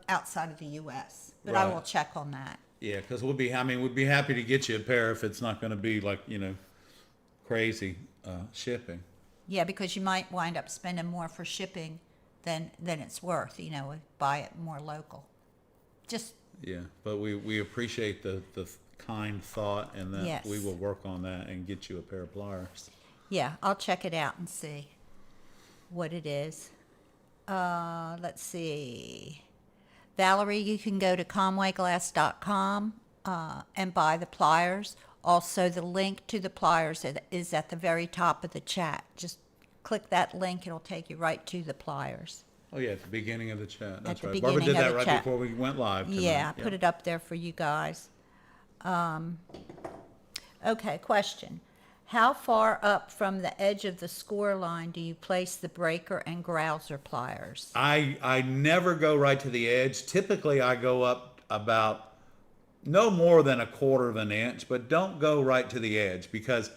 outside of the U.S. But I Right. will check on that. Yeah, because we'd be happy to get you a pair if it's not going to be like, crazy shipping. Yeah, because you might wind up spending more for shipping than it's worth. Buy it more local. Just Yeah, but we appreciate the kind thought, and that Yes. we will work on that and get you a pair of pliers. yeah, I'll check it out and see what it is. Let's see. Valerie, you can go to conwayglass.com and buy the pliers. Also, the link to the pliers is at the very top of the chat. Just click that link. It'll take you right to the pliers. Oh yeah, at the beginning of the chat. That's the right. Barbara did beginning of that the right chat. before we went live tonight. Yeah, I put it up there for you guys. Okay, question. How far up from the edge of the score line do you place the breaker and grouser pliers? I never go right to the edge. Typically, I go up about no more than a quarter of an inch, but don't go right to the edge, because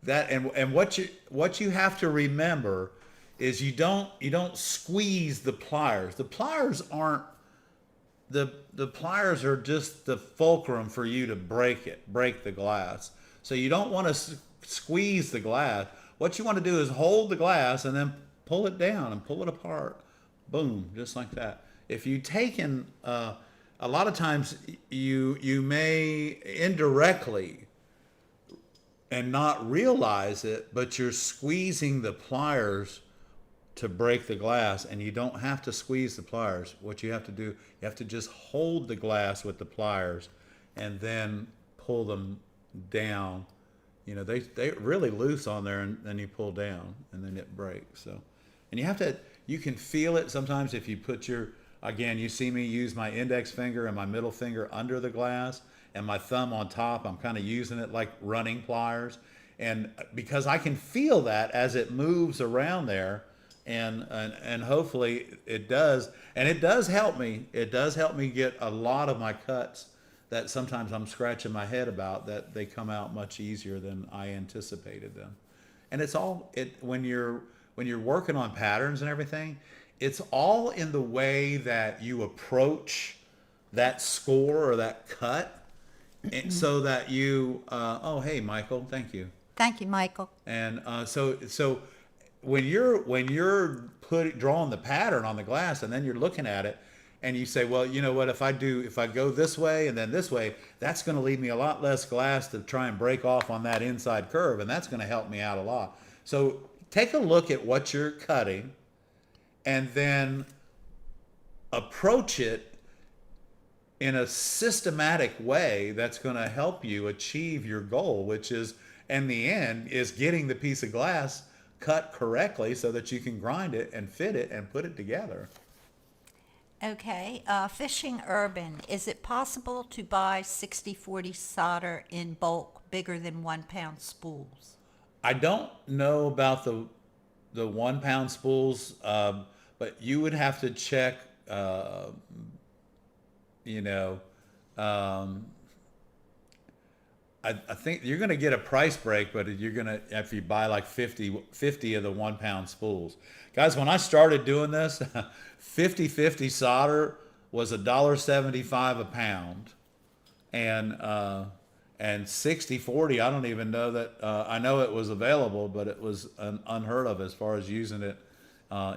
that and what you have to remember is you don't squeeze the pliers. The pliers aren't the pliers are just the fulcrum for you to break the glass. So you don't want to squeeze the glass. What you want to do is hold the glass and then pull it down and pull it apart. Boom, just like that. If you taken a lot of times you may indirectly and not realize it, but you're squeezing the pliers to break the glass, and you don't have to squeeze the pliers. What you have to do, you have to just hold the glass with the pliers and then pull them down. They really loose on there, and then you pull down and then it breaks. So, and you can feel it sometimes if you put again, you see me use my index finger and my middle finger under the glass and my thumb on top. I'm kind of using it like running pliers. And because I can feel that as it moves around there, and hopefully it does. And it does help me. It does help me get a lot of my cuts that sometimes I'm scratching my head about, that they come out much easier than I anticipated them. And when you're working on patterns and everything, it's all in the way that you approach that score or that cut, and so that you oh hey Michael, thank you. Thank you, Michael. And so when you're drawing the pattern on the glass, and then you're looking at it, and you say, well, you know what, if I go this way and then this way, that's going to leave me a lot less glass to try and break off on that inside curve, and that's going to help me out a lot. So take a look at what you're cutting, and then approach it in a systematic way that's going to help you achieve your goal, which is, in the end, is getting the piece of glass cut correctly so that you can grind it and fit it and put it together. Okay, Fishing Urban. Is it possible to buy 60/40 solder in bulk bigger than 1 pound spools? I don't know about the 1 pound spools, but you would have to check you know, um, I think you're going to get a price break, but you're going to, if you buy like 50 of the 1 pound spools. Guys, when I started doing this, 50/50 solder was $1.75 a pound. And 60/40, I don't even know that, I know it was available, but it was unheard of as far as using it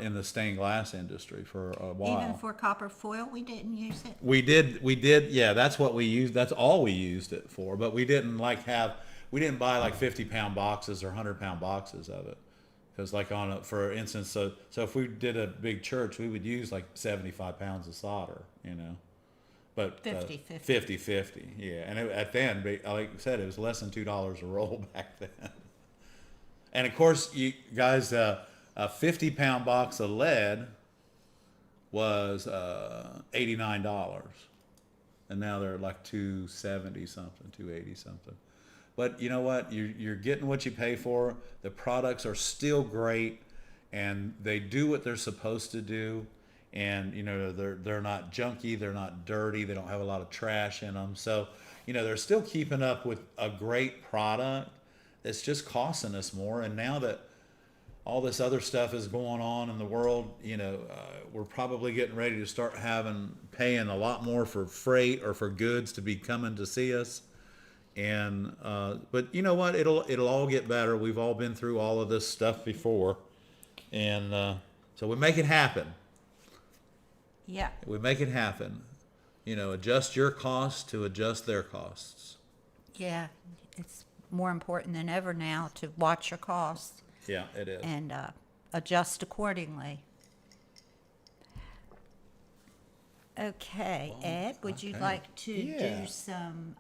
in the stained glass industry for a while. Even for copper foil, we didn't use it. We did, yeah, that's what we used, that's all we used it for, but we didn't we didn't buy like 50-pound boxes or 100-pound boxes of it. Because like for instance, so if we did a big church, we would use like 75 pounds of solder, you know. But 50/50. 50/50, yeah. And at then, like I said, it was less than $2 a roll back then. And of course, you guys, a 50-pound box of lead was $89, and now they're like $270 something, $280 something. But you know what? You're getting what you pay for. The products are still great, and they do what they're supposed to do. And you know, they're not junky, they're not dirty, they don't have a lot of trash in them. So you know, they're still keeping up with a great product. It's just costing us more. And now that all this other stuff is going on in the world, you know, we're probably getting ready to start paying a lot more for freight or for goods to be coming to see us. And but you know what? It'll all get better. We've all been through all of this stuff before, and so we make it happen. Yeah. We make it happen. You know, adjust your costs to adjust their costs. Yeah. It's more important than ever now to watch your costs. Yeah, it is. And adjust accordingly. Okay, Ed, would you like to do some,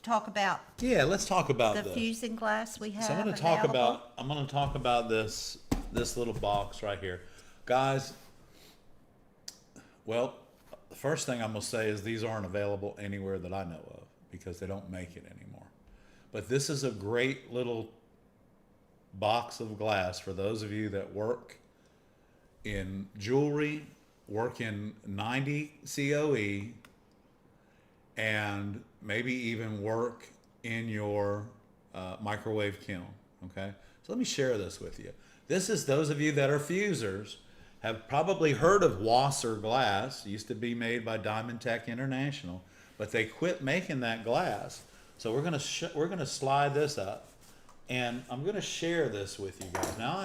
talk about Yeah, let's talk about the this. fusing glass we have So I'm going to talk about this little box right here, guys. Well, the first thing I'm going to say is these aren't available anywhere that I know of because they don't make it anymore. But this is a great little box of glass for those of you that work in jewelry, work in 90 COE, and maybe even work in your microwave kiln. Okay, so let me share this with you. This is those of you that are fusers have probably heard of Wasser glass. It used to be made by Diamond Tech International, but they quit making that glass. So we're gonna slide this up, and I'm gonna share this with you guys. Now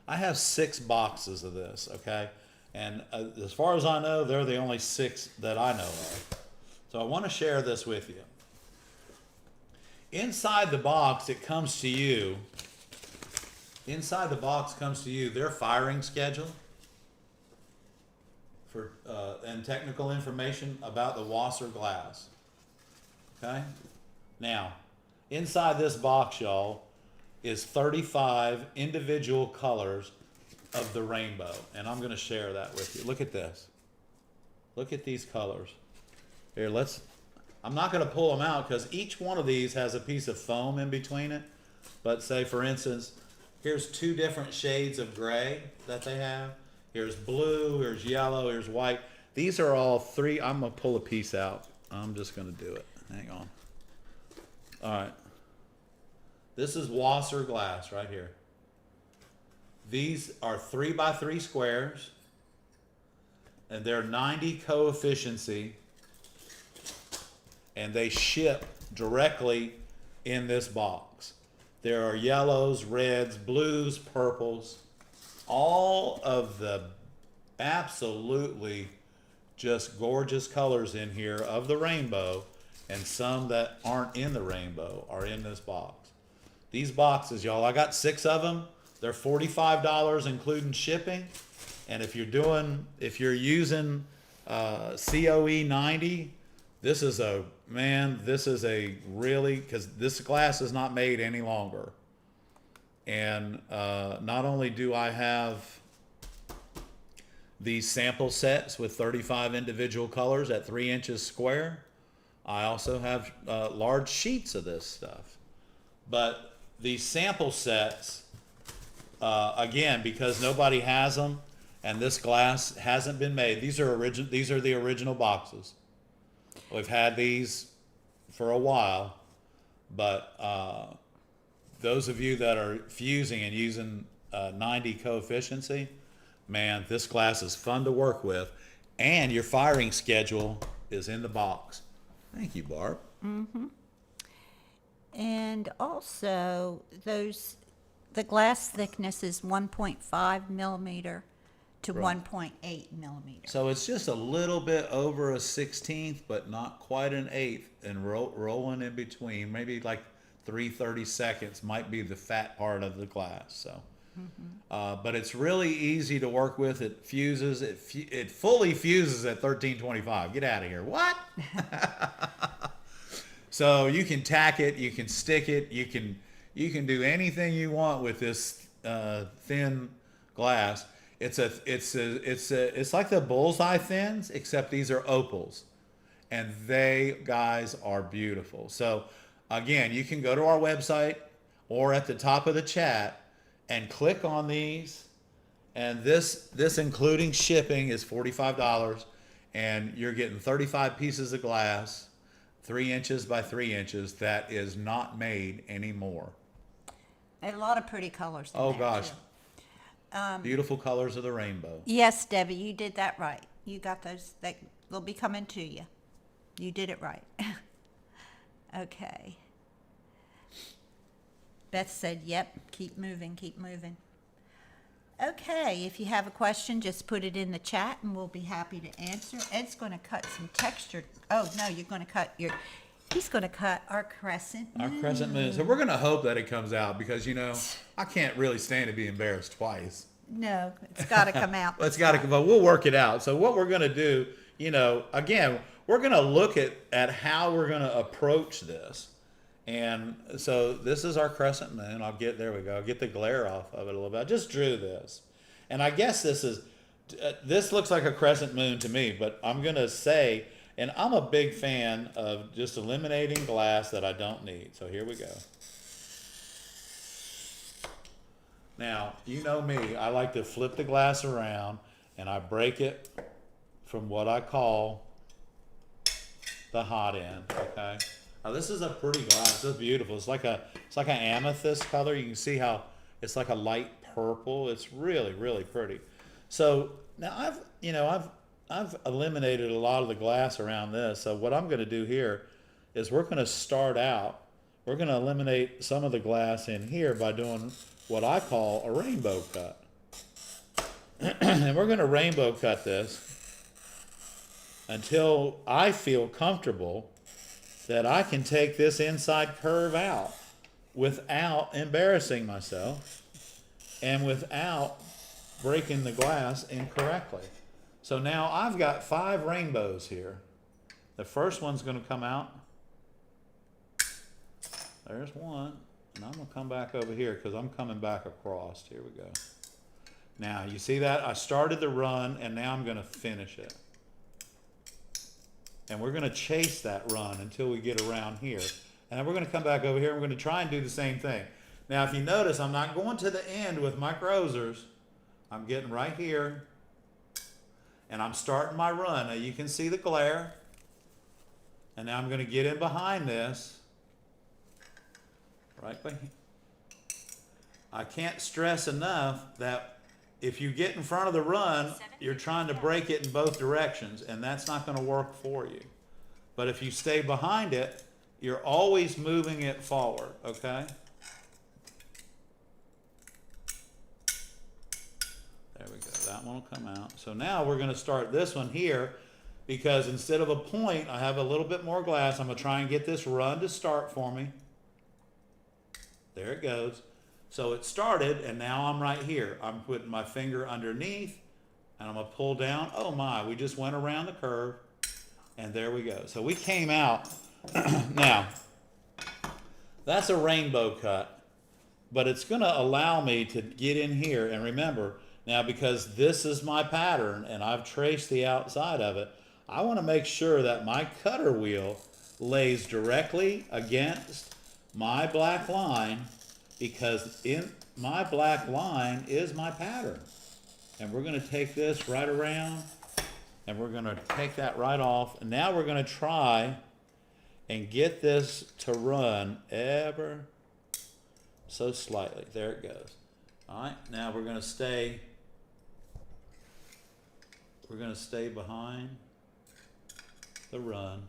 I have 6 boxes of this. Okay, and as far as I know, they're the only 6 that I know of. So I want to share this with you. Inside the box, it comes to you. Inside the box comes to you their firing schedule for and technical information about the Wasser glass. Okay? Now, inside this box, y'all, is 35 individual colors of the rainbow. And I'm going to share that with you. Look at this. Look at these colors. Here, I'm not going to pull them out because each one of these has a piece of foam in between it. But say, for instance, here's 2 different shades of gray that they have. Here's blue, here's yellow, here's white. These are all 3. I'm going to pull a piece out. I'm just going to do it. Hang on. All right. This is Wasser glass right here. These are 3x3 squares, and they're 90 coefficiency, and they ship directly in this box. There are yellows, reds, blues, purples, all of the absolutely just gorgeous colors in here of the rainbow, and some that aren't in the rainbow are in this box. These boxes, y'all, I got 6 of them. They're $45 including shipping. And if you're using COE 90, this is a really, because this glass is not made any longer. And not only do I have these sample sets with 35 individual colors at 3 inches square, I also have large sheets of this stuff. But these sample sets, again, because nobody has them and this glass hasn't been made, these are the original boxes. We've had these for a while, but those of you that are fusing and using 90 coefficiency, man, this glass is fun to work with, and your firing schedule is in the box. Thank you, Barb. And also, the glass thickness is 1.5 millimeter to Right. 1.8 millimeter. So it's just a little bit over a 16th, but not quite an eighth, and rolling in between. Maybe like 3/32 might be the fat part of the glass. So, but it's really easy to work with. It fuses. It fully fuses at 1325. Get out of here. What? So you can tack it. You can stick it. You can do anything you want with this thin glass. It's like the bullseye thins, except these are opals, and they, guys, are beautiful. So again, you can go to our website or at the top of the chat and click on these, and this including shipping is $45, and you're getting 35 pieces of glass, 3 inches by 3 inches, that is not made anymore. And a lot of pretty colors in Oh there, gosh. too. Beautiful colors of the rainbow. Yes, Debbie, you did that right. You got those. They'll be coming to you. You did it right. Okay. Beth said, yep, keep moving, keep moving. Okay, if you have a question, just put it in the chat and we'll be happy to answer. Ed's going to cut some textured. Oh, no, you're going to cut he's going to cut our crescent. Our crescent moon. So we're going to hope that it comes out because, I can't really stand to be embarrassed twice. No, it's got to come out. It's got to come, but we'll work it out. So what we're going to do, again, we're going to look at how we're going to approach this. And so this is our crescent moon. There we go. I'll get the glare off of it a little bit. I just drew this. And I guess this looks like a crescent moon to me, but I'm going to say, and I'm a big fan of just eliminating glass that I don't need. So here we go. Now, you know me, I like to flip the glass around and I break it from what I call the hot end, okay? Now this is a pretty glass. This is beautiful. It's like an amethyst color. You can see how it's like a light purple. It's really, really pretty. So now I've eliminated a lot of the glass around this. So what I'm going to do here is we're going to eliminate some of the glass in here by doing what I call a rainbow cut. And we're going to rainbow cut this until I feel comfortable that I can take this inside curve out without embarrassing myself and without breaking the glass incorrectly. So now I've got 5 rainbows here. The first one's going to come out. There's one. And I'm going to come back over here because I'm coming back across. Here we go. Now, you see that? I started the run, and now I'm going to finish it. And we're going to chase that run until we get around here. And then we're going to come back over here, and we're going to try and do the same thing. Now, if you notice, I'm not going to the end with my crozers. I'm getting right here, and I'm starting my run. Now, you can see the glare. And now I'm going to get in behind this. Right by here. I can't stress enough that if you get in front of the run, you're trying to break it in both directions, and that's not going to work for you. But if you stay behind it, you're always moving it forward, okay? There we go. That one will come out. So now we're going to start this one here because instead of a point, I have a little bit more glass. I'm going to try and get this run to start for me. There it goes. So it started, and now I'm right here. I'm putting my finger underneath, and I'm going to pull down. Oh my, we just went around the curve, and there we go. So we came out. Now, that's a rainbow cut, but it's going to allow me to get in here. And remember, now because this is my pattern, and I've traced the outside of it, I want to make sure that my cutter wheel lays directly against my black line, because in my black line is my pattern. And we're going to take this right around And we're gonna take that right off. And now we're gonna try and get this to run ever so slightly. There it goes. All right, now we're gonna stay behind the run.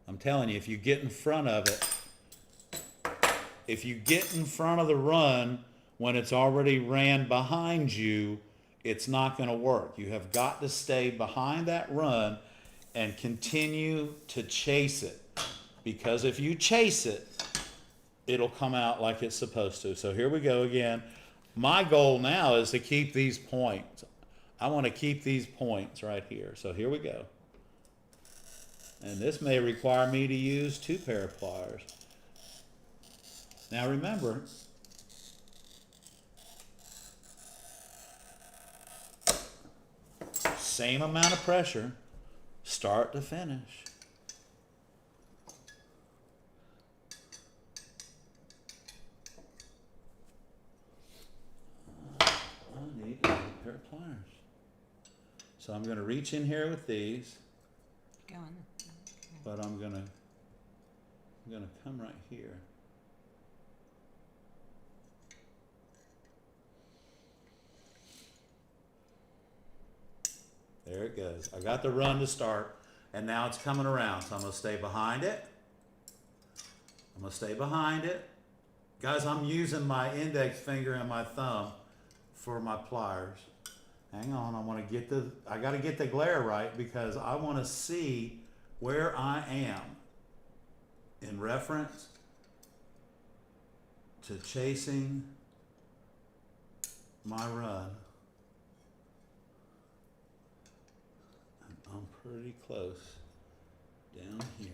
I'm telling you, if you get in front of it, if you get in front of the run when it's already ran behind you, it's not going to work. You have got to stay behind that run and continue to chase it. Because if you chase it, it'll come out like it's supposed to. So here we go again. My goal now is to keep these points. I want to keep these points right here. So here we go. And this may require me to use 2 pair of pliers. Now remember, same amount of pressure, start to finish. I need a pair of pliers. So I'm going to reach in here with these. Go on. But I'm gonna come right here. There it goes. I got the run to start, and now it's coming around. So I'm gonna stay behind it. I'm gonna stay behind it. Guys, I'm using my index finger and my thumb for my pliers. Hang on, I gotta get the glare right because I wanna see where I am in reference to chasing my run. And I'm pretty close down here.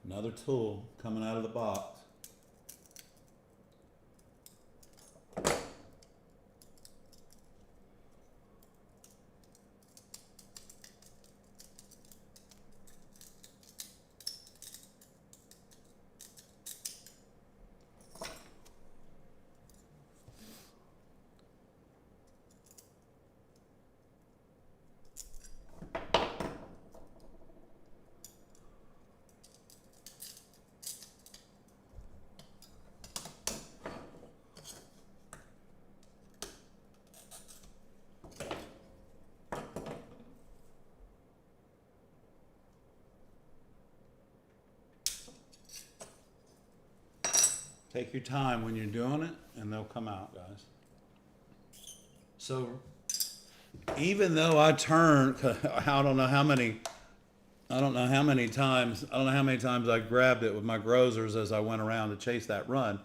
Another tool coming out of the box. Take your time when you're doing it, and they'll come out, guys. So, even though I turn, I don't know how many times I grabbed it with my grozers as I went around to chase that run.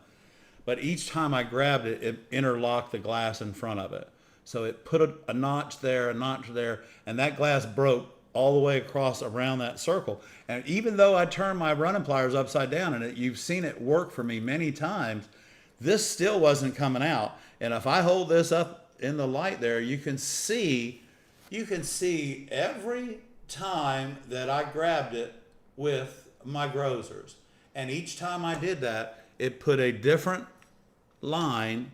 But each time I grabbed it, it interlocked the glass in front of it. So it put a notch there, and that glass broke all the way across around that circle. And even though I turned my running pliers upside down, and you've seen it work for me many times, this still wasn't coming out. And if I hold this up in the light there, you can see every time that I grabbed it with my grozers. And each time I did that, it put a different line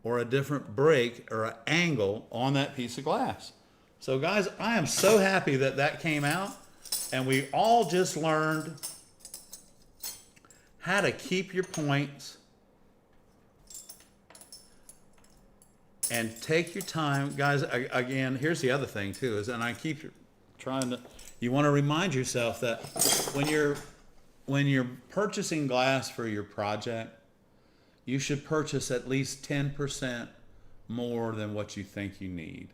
or a different break or an angle on that piece of glass. So guys, I am so happy that that came out, and we all just learned how to keep your points and take your time. Guys, again, here's the other thing too, is, and I keep trying to, you want to remind yourself that when you're purchasing glass for your project, you should purchase at least 10% more than what you think you need.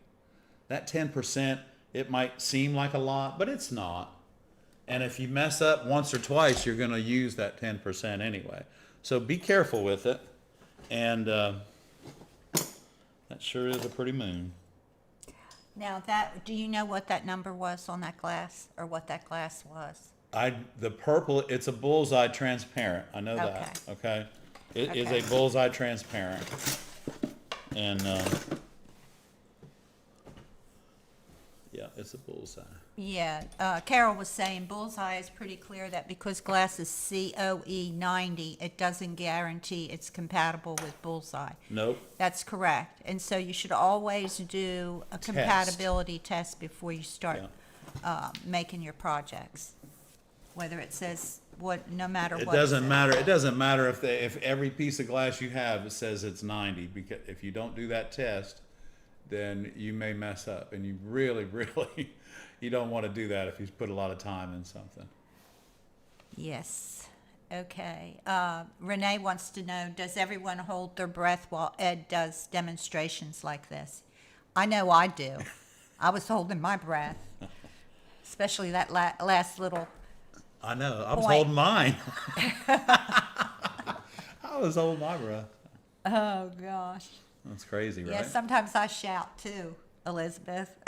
That 10%, it might seem like a lot, but it's not. And if you mess up once or twice, you're going to use that 10% anyway. So be careful with it. And that sure is a pretty moon. Now do you know what that number was on that glass, or what that glass was? The purple, it's a bullseye transparent. I know that. Okay. It is Okay. a bullseye transparent. And, yeah, it's a bullseye. Yeah, Carol was saying bullseye is pretty clear that because glass is COE 90, it doesn't guarantee it's compatible with bullseye. Nope. That's correct. And so you should always do a compatibility test before you start making your projects. Whether it says what, no matter what. It doesn't matter. It doesn't matter if every piece of glass you have it says it's 90, because if you don't do that test, then you may mess up, and you really, really, you don't want to do that if you put a lot of time in something. Yes. Okay. Renee wants to know, does everyone hold their breath while Ed does demonstrations like this? I know I do. I was holding my breath, especially that last little. I know. I was Point. holding mine. I was holding my breath. Oh, gosh. That's crazy, right? Yeah, sometimes I shout too, Elizabeth,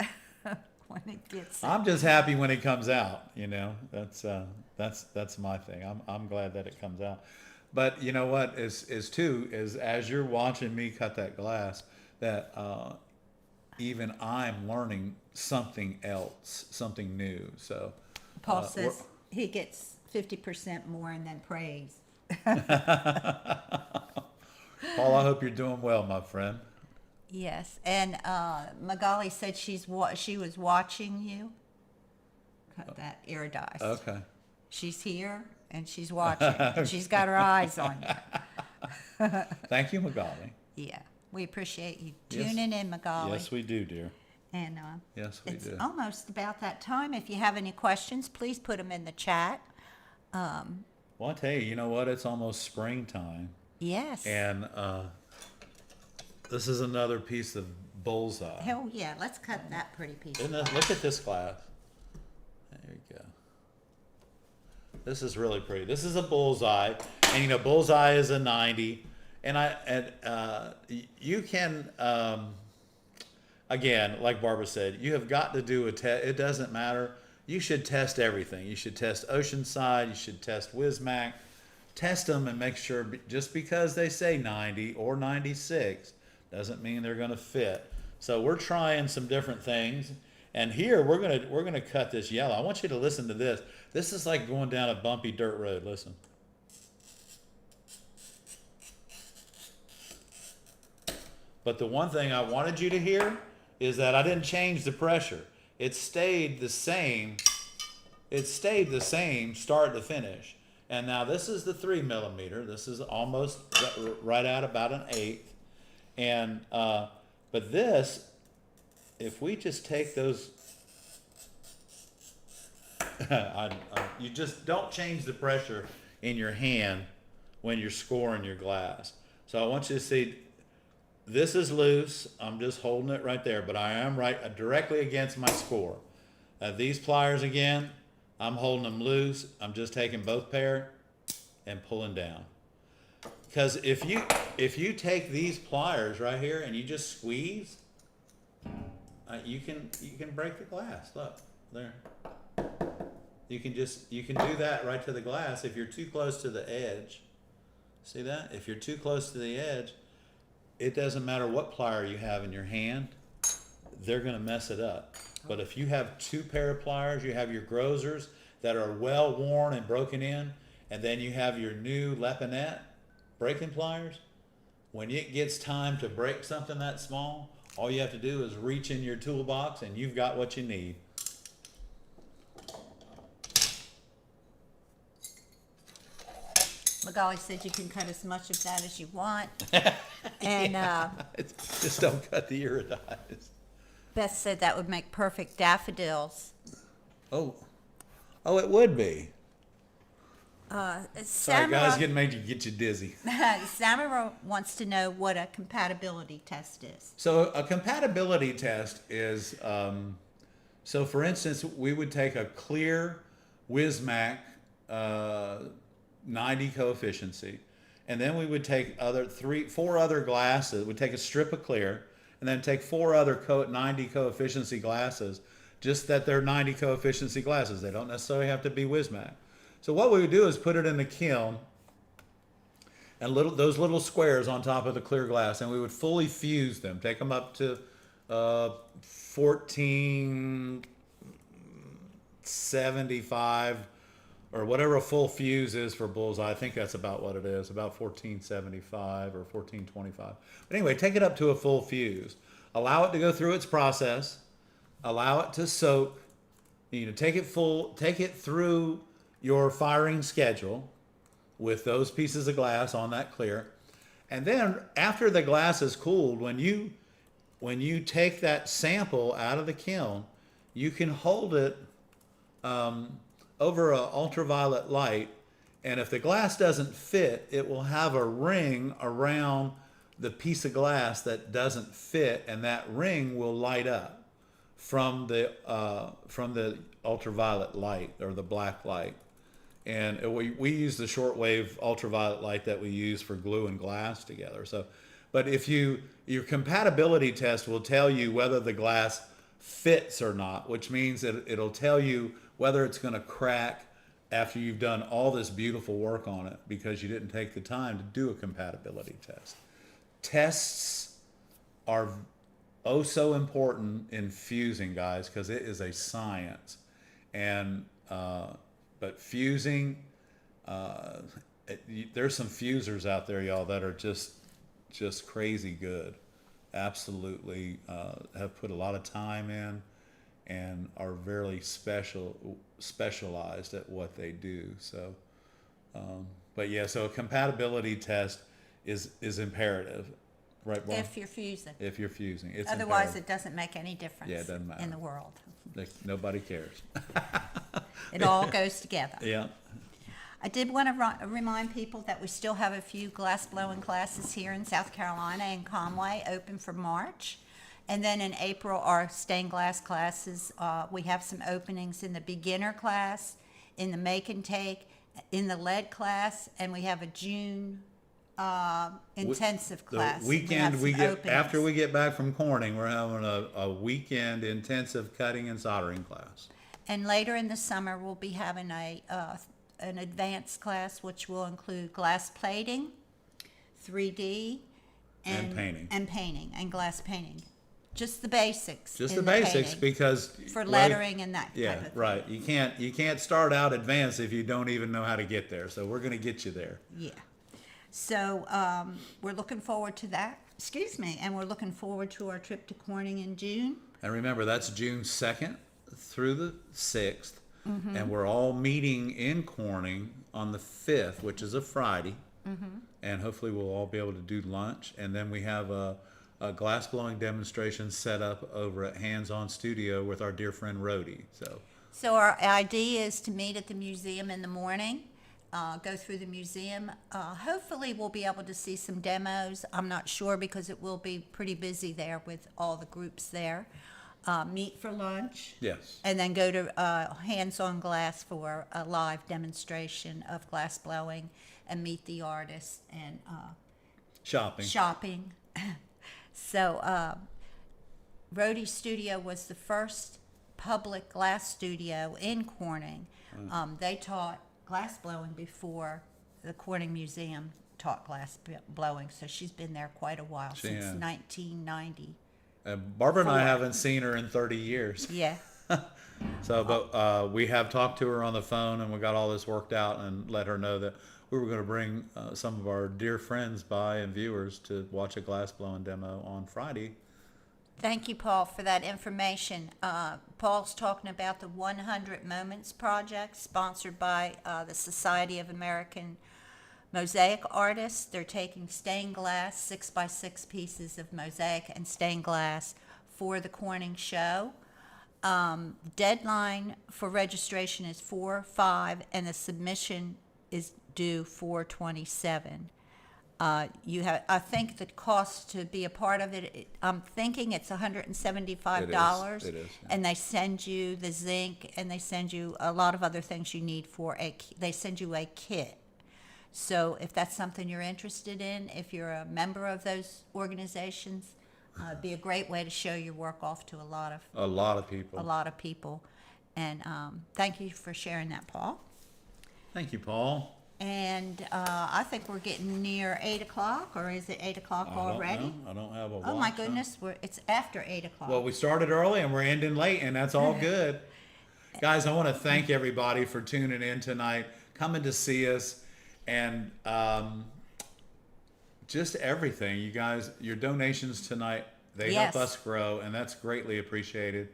when it gets. I'm just happy when it comes out. That's my thing. I'm glad that it comes out. But you know what is as you're watching me cut that glass, that even I'm learning something else, something new. So Paul says he gets 50% more and then praise. Paul, I hope you're doing well, my friend. Yes, and Magali said she was watching you cut that iridized. Okay. She's here and she's watching. And she's got her eyes on you. Thank you, Magali. Yeah, we appreciate you tuning in, Magali. Yes, we do, dear. And Yes, we it's do. almost about that time. If you have any questions, please put them in the chat. Well, I tell you, you know what? It's almost springtime. Yes. And this is another piece of bullseye. Hell yeah, let's cut that pretty piece. Look at this glass. There you go. This is really pretty. This is a bullseye, and bullseye is a 90. And you can again, like Barbara said, you have got to do a test. It doesn't matter. You should test everything. You should test Oceanside. You should test Wismac. Test them and make sure, just because they say 90 or 96 doesn't mean they're going to fit. So we're trying some different things, and here we're gonna cut this yellow. I want you to listen to this. This is like going down a bumpy dirt road. Listen. But the one thing I wanted you to hear is that I didn't change the pressure. It stayed the same. It stayed the same start to finish. And now this is the 3mm. This is almost right at about an 1/8. And but this, if we just take those, you just don't change the pressure in your hand when you're scoring your glass. So I want you to see, this is loose. I'm just holding it right there, but I am right directly against my score. These pliers again, I'm holding them loose. I'm just taking both pair and pulling down. Because if you take these pliers right here and you just squeeze, you can break the glass. Look there. You can do that right to the glass if you're too close to the edge. See that? If you're too close to the edge, it doesn't matter what plier you have in your hand, they're going to mess it up. But if you have two pair of pliers, you have your Grosers that are well worn and broken in, and then you have your new Lepinette breaking pliers, when it gets time to break something that small, all you have to do is reach in your toolbox and you've got what you need. Magali said you can cut as much of that as you want. And Just don't cut the iridized. Beth said that would make perfect daffodils. Oh, it would be. Sorry, guys, get you dizzy. Samara wants to know what a compatibility test is. So a compatibility test is, so for instance, we would take a clear Wismac 90 coefficiency, and then we would take four other glasses. We'd take a strip of clear, and then take four other 90 coefficiency glasses, just that they're 90 coefficiency glasses. They don't necessarily have to be Wismac. So what we would do is put it in the kiln, and those little squares on top of the clear glass, and we would fully fuse them, take them up to 1475 or whatever a full fuse is for bullseye. I think that's about what it is, about 1475 or 1425. But anyway, take it up to a full fuse. Allow it to go through its process. Allow it to soak. Take it through your firing schedule with those pieces of glass on that clear. And then after the glass is cooled, when you take that sample out of the kiln, you can hold it over an ultraviolet light, and if the glass doesn't fit, it will have a ring around the piece of glass that doesn't fit, and that ring will light up from the ultraviolet light or the black light. And we use the shortwave ultraviolet light that we use for glue and glass together. So, but your compatibility test will tell you whether the glass fits or not, which means it'll tell you whether it's going to crack after you've done all this beautiful work on it because you didn't take the time to do a compatibility test. Tests are so important in fusing, guys, because it is a science. And but fusing, there's some fusers out there, y'all, that are just crazy good. Absolutely have put a lot of time in and are very specialized at what they do. So, but yeah, so a compatibility test is imperative, right, Barb? If you're fusing. If you're fusing, it's Otherwise, imperative. it doesn't make any difference Yeah, it doesn't matter. in the world. Nobody cares. It all goes together. Yeah. I did want to remind people that we still have a few glass blowing classes here in South Carolina and Conway open for March. And then in April, our stained glass classes, we have some openings in the beginner class, in the make and take, in the lead class, and we have a June intensive class. The weekend we have some after openings. we get back from Corning, we're having a weekend intensive cutting and soldering class. And later in the summer, we'll be having an advanced class, which will include glass plating, 3D, And painting. And glass painting. Just the basics. Just in the basics, painting. because For lettering and that yeah, type of thing. right. You can't start out advanced if you don't even know how to get there. So we're going to get you there. Yeah. So we're looking forward to that. Excuse me. And we're looking forward to our trip to Corning in June. And remember, that's June 2nd through the 6th. Mm-hmm. And we're all meeting in Corning on the 5th, which is a Friday. Mm-hmm. And hopefully we'll all be able to do lunch. And then we have a glass blowing demonstration set up over at Hands On Studio with our dear friend Rhodey. So our idea is to meet at the museum in the morning, go through the museum. Hopefully we'll be able to see some demos. I'm not sure because it will be pretty busy there with all the groups there. Meet for lunch. Yes. And then go to Hands On Glass for a live demonstration of glass blowing and meet the artists and shopping. So Rhodey's studio was the first public glass studio in Corning. They taught glass blowing before the Corning Museum taught glass blowing, so she's been there quite a while, since 1990. Barbara and I haven't seen her in 30 years. Yeah. So, but we have talked to her on the phone, and we got all this worked out and let her know that we were going to bring some of our dear friends by and viewers to watch a glass blowing demo on Friday. Thank you, Paul, for that information. Paul's talking about the 100 Moments Project, sponsored by the Society of American Mosaic Artists. They're taking stained glass, 6x6 pieces of mosaic and stained glass for the Corning show. Deadline for registration is 4/5, and the submission is due 4/27. I think the cost to be a part of it, I'm thinking it's $175. It is, yeah. And they send you the zinc, and they send you a lot of other things you need they send you a kit. So if that's something you're interested in, if you're a member of those organizations, it'd be a great way to show your work off to a lot of people. And thank you for sharing that, Paul. Thank you, Paul. And I think we're getting near 8 o'clock, or is it 8 o'clock already? I don't have a watch. Oh my on. goodness, it's after 8 o'clock. Well, we started early and we're ending late, and that's all good. Guys, I want to thank everybody for tuning in tonight, coming to see us, and just everything. You guys, your donations tonight, they help us grow, and that's greatly appreciated.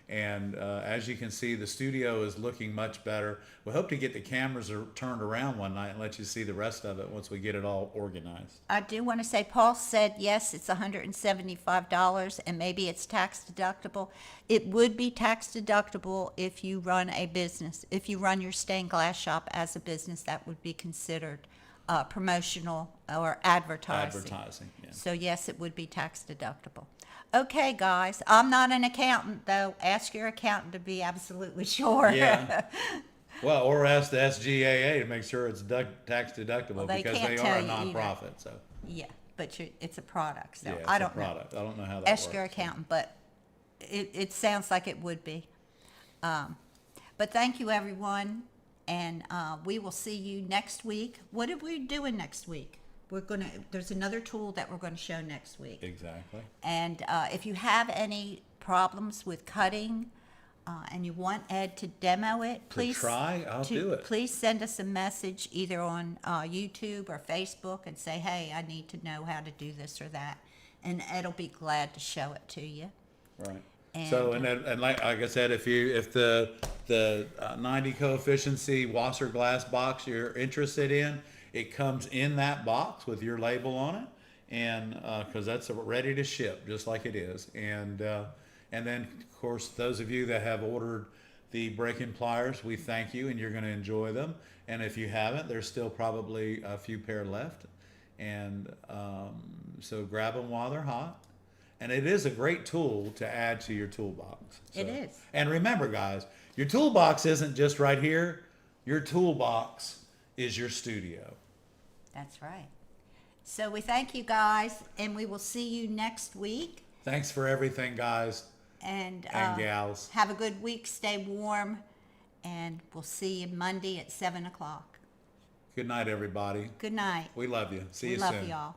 And as you can see, the studio is looking much better. We hope to get the cameras turned around one night and let you see the rest of it once we get it all organized. I do want to say, Paul said, yes, it's $175, and maybe it's tax deductible. It would be tax deductible if you run a business. If you run your stained glass shop as a business, that would be considered promotional or advertising. Advertising, yeah. So yes, it would be tax deductible. Okay, guys, I'm not an accountant, though. Ask your accountant to be absolutely sure. Yeah. Well, or ask the SGAA to make sure it's tax deductible, Well, they because can't they tell are a you either. nonprofit. So Yeah, but it's a product, so yeah, it's I a don't know. product. I don't know how that Ask works. your accountant, but it sounds like it would be. But thank you, everyone, and we will see you next week. What are we doing next week? There's another tool that we're going to show next week. Exactly. And if you have any problems with cutting and you want Ed to demo it, please I'll do it. Please send us a message either on YouTube or Facebook and say, hey, I need to know how to do this or that. And Ed will be glad to show it to you. Right. And, And like I said, if the 90 coefficiency Wasser glass box you're interested in, it comes in that box with your label on it, and because that's ready to ship, just like it is. And then of course those of you that have ordered the break-in pliers, we thank you, and you're going to enjoy them. And if you haven't, there's still probably a few pair left, and so grab them while they're hot. And it is a great tool to add to your toolbox. So, It is. And remember, guys, your toolbox isn't just right here. Your toolbox is your studio. that's right. So we thank you guys, and we will see you next week. Thanks for everything, guys And and gals. have a good week. Stay warm, and we'll see you Monday at 7 o'clock. Good night, everybody. Good night. We love you. See We you love soon. y'all.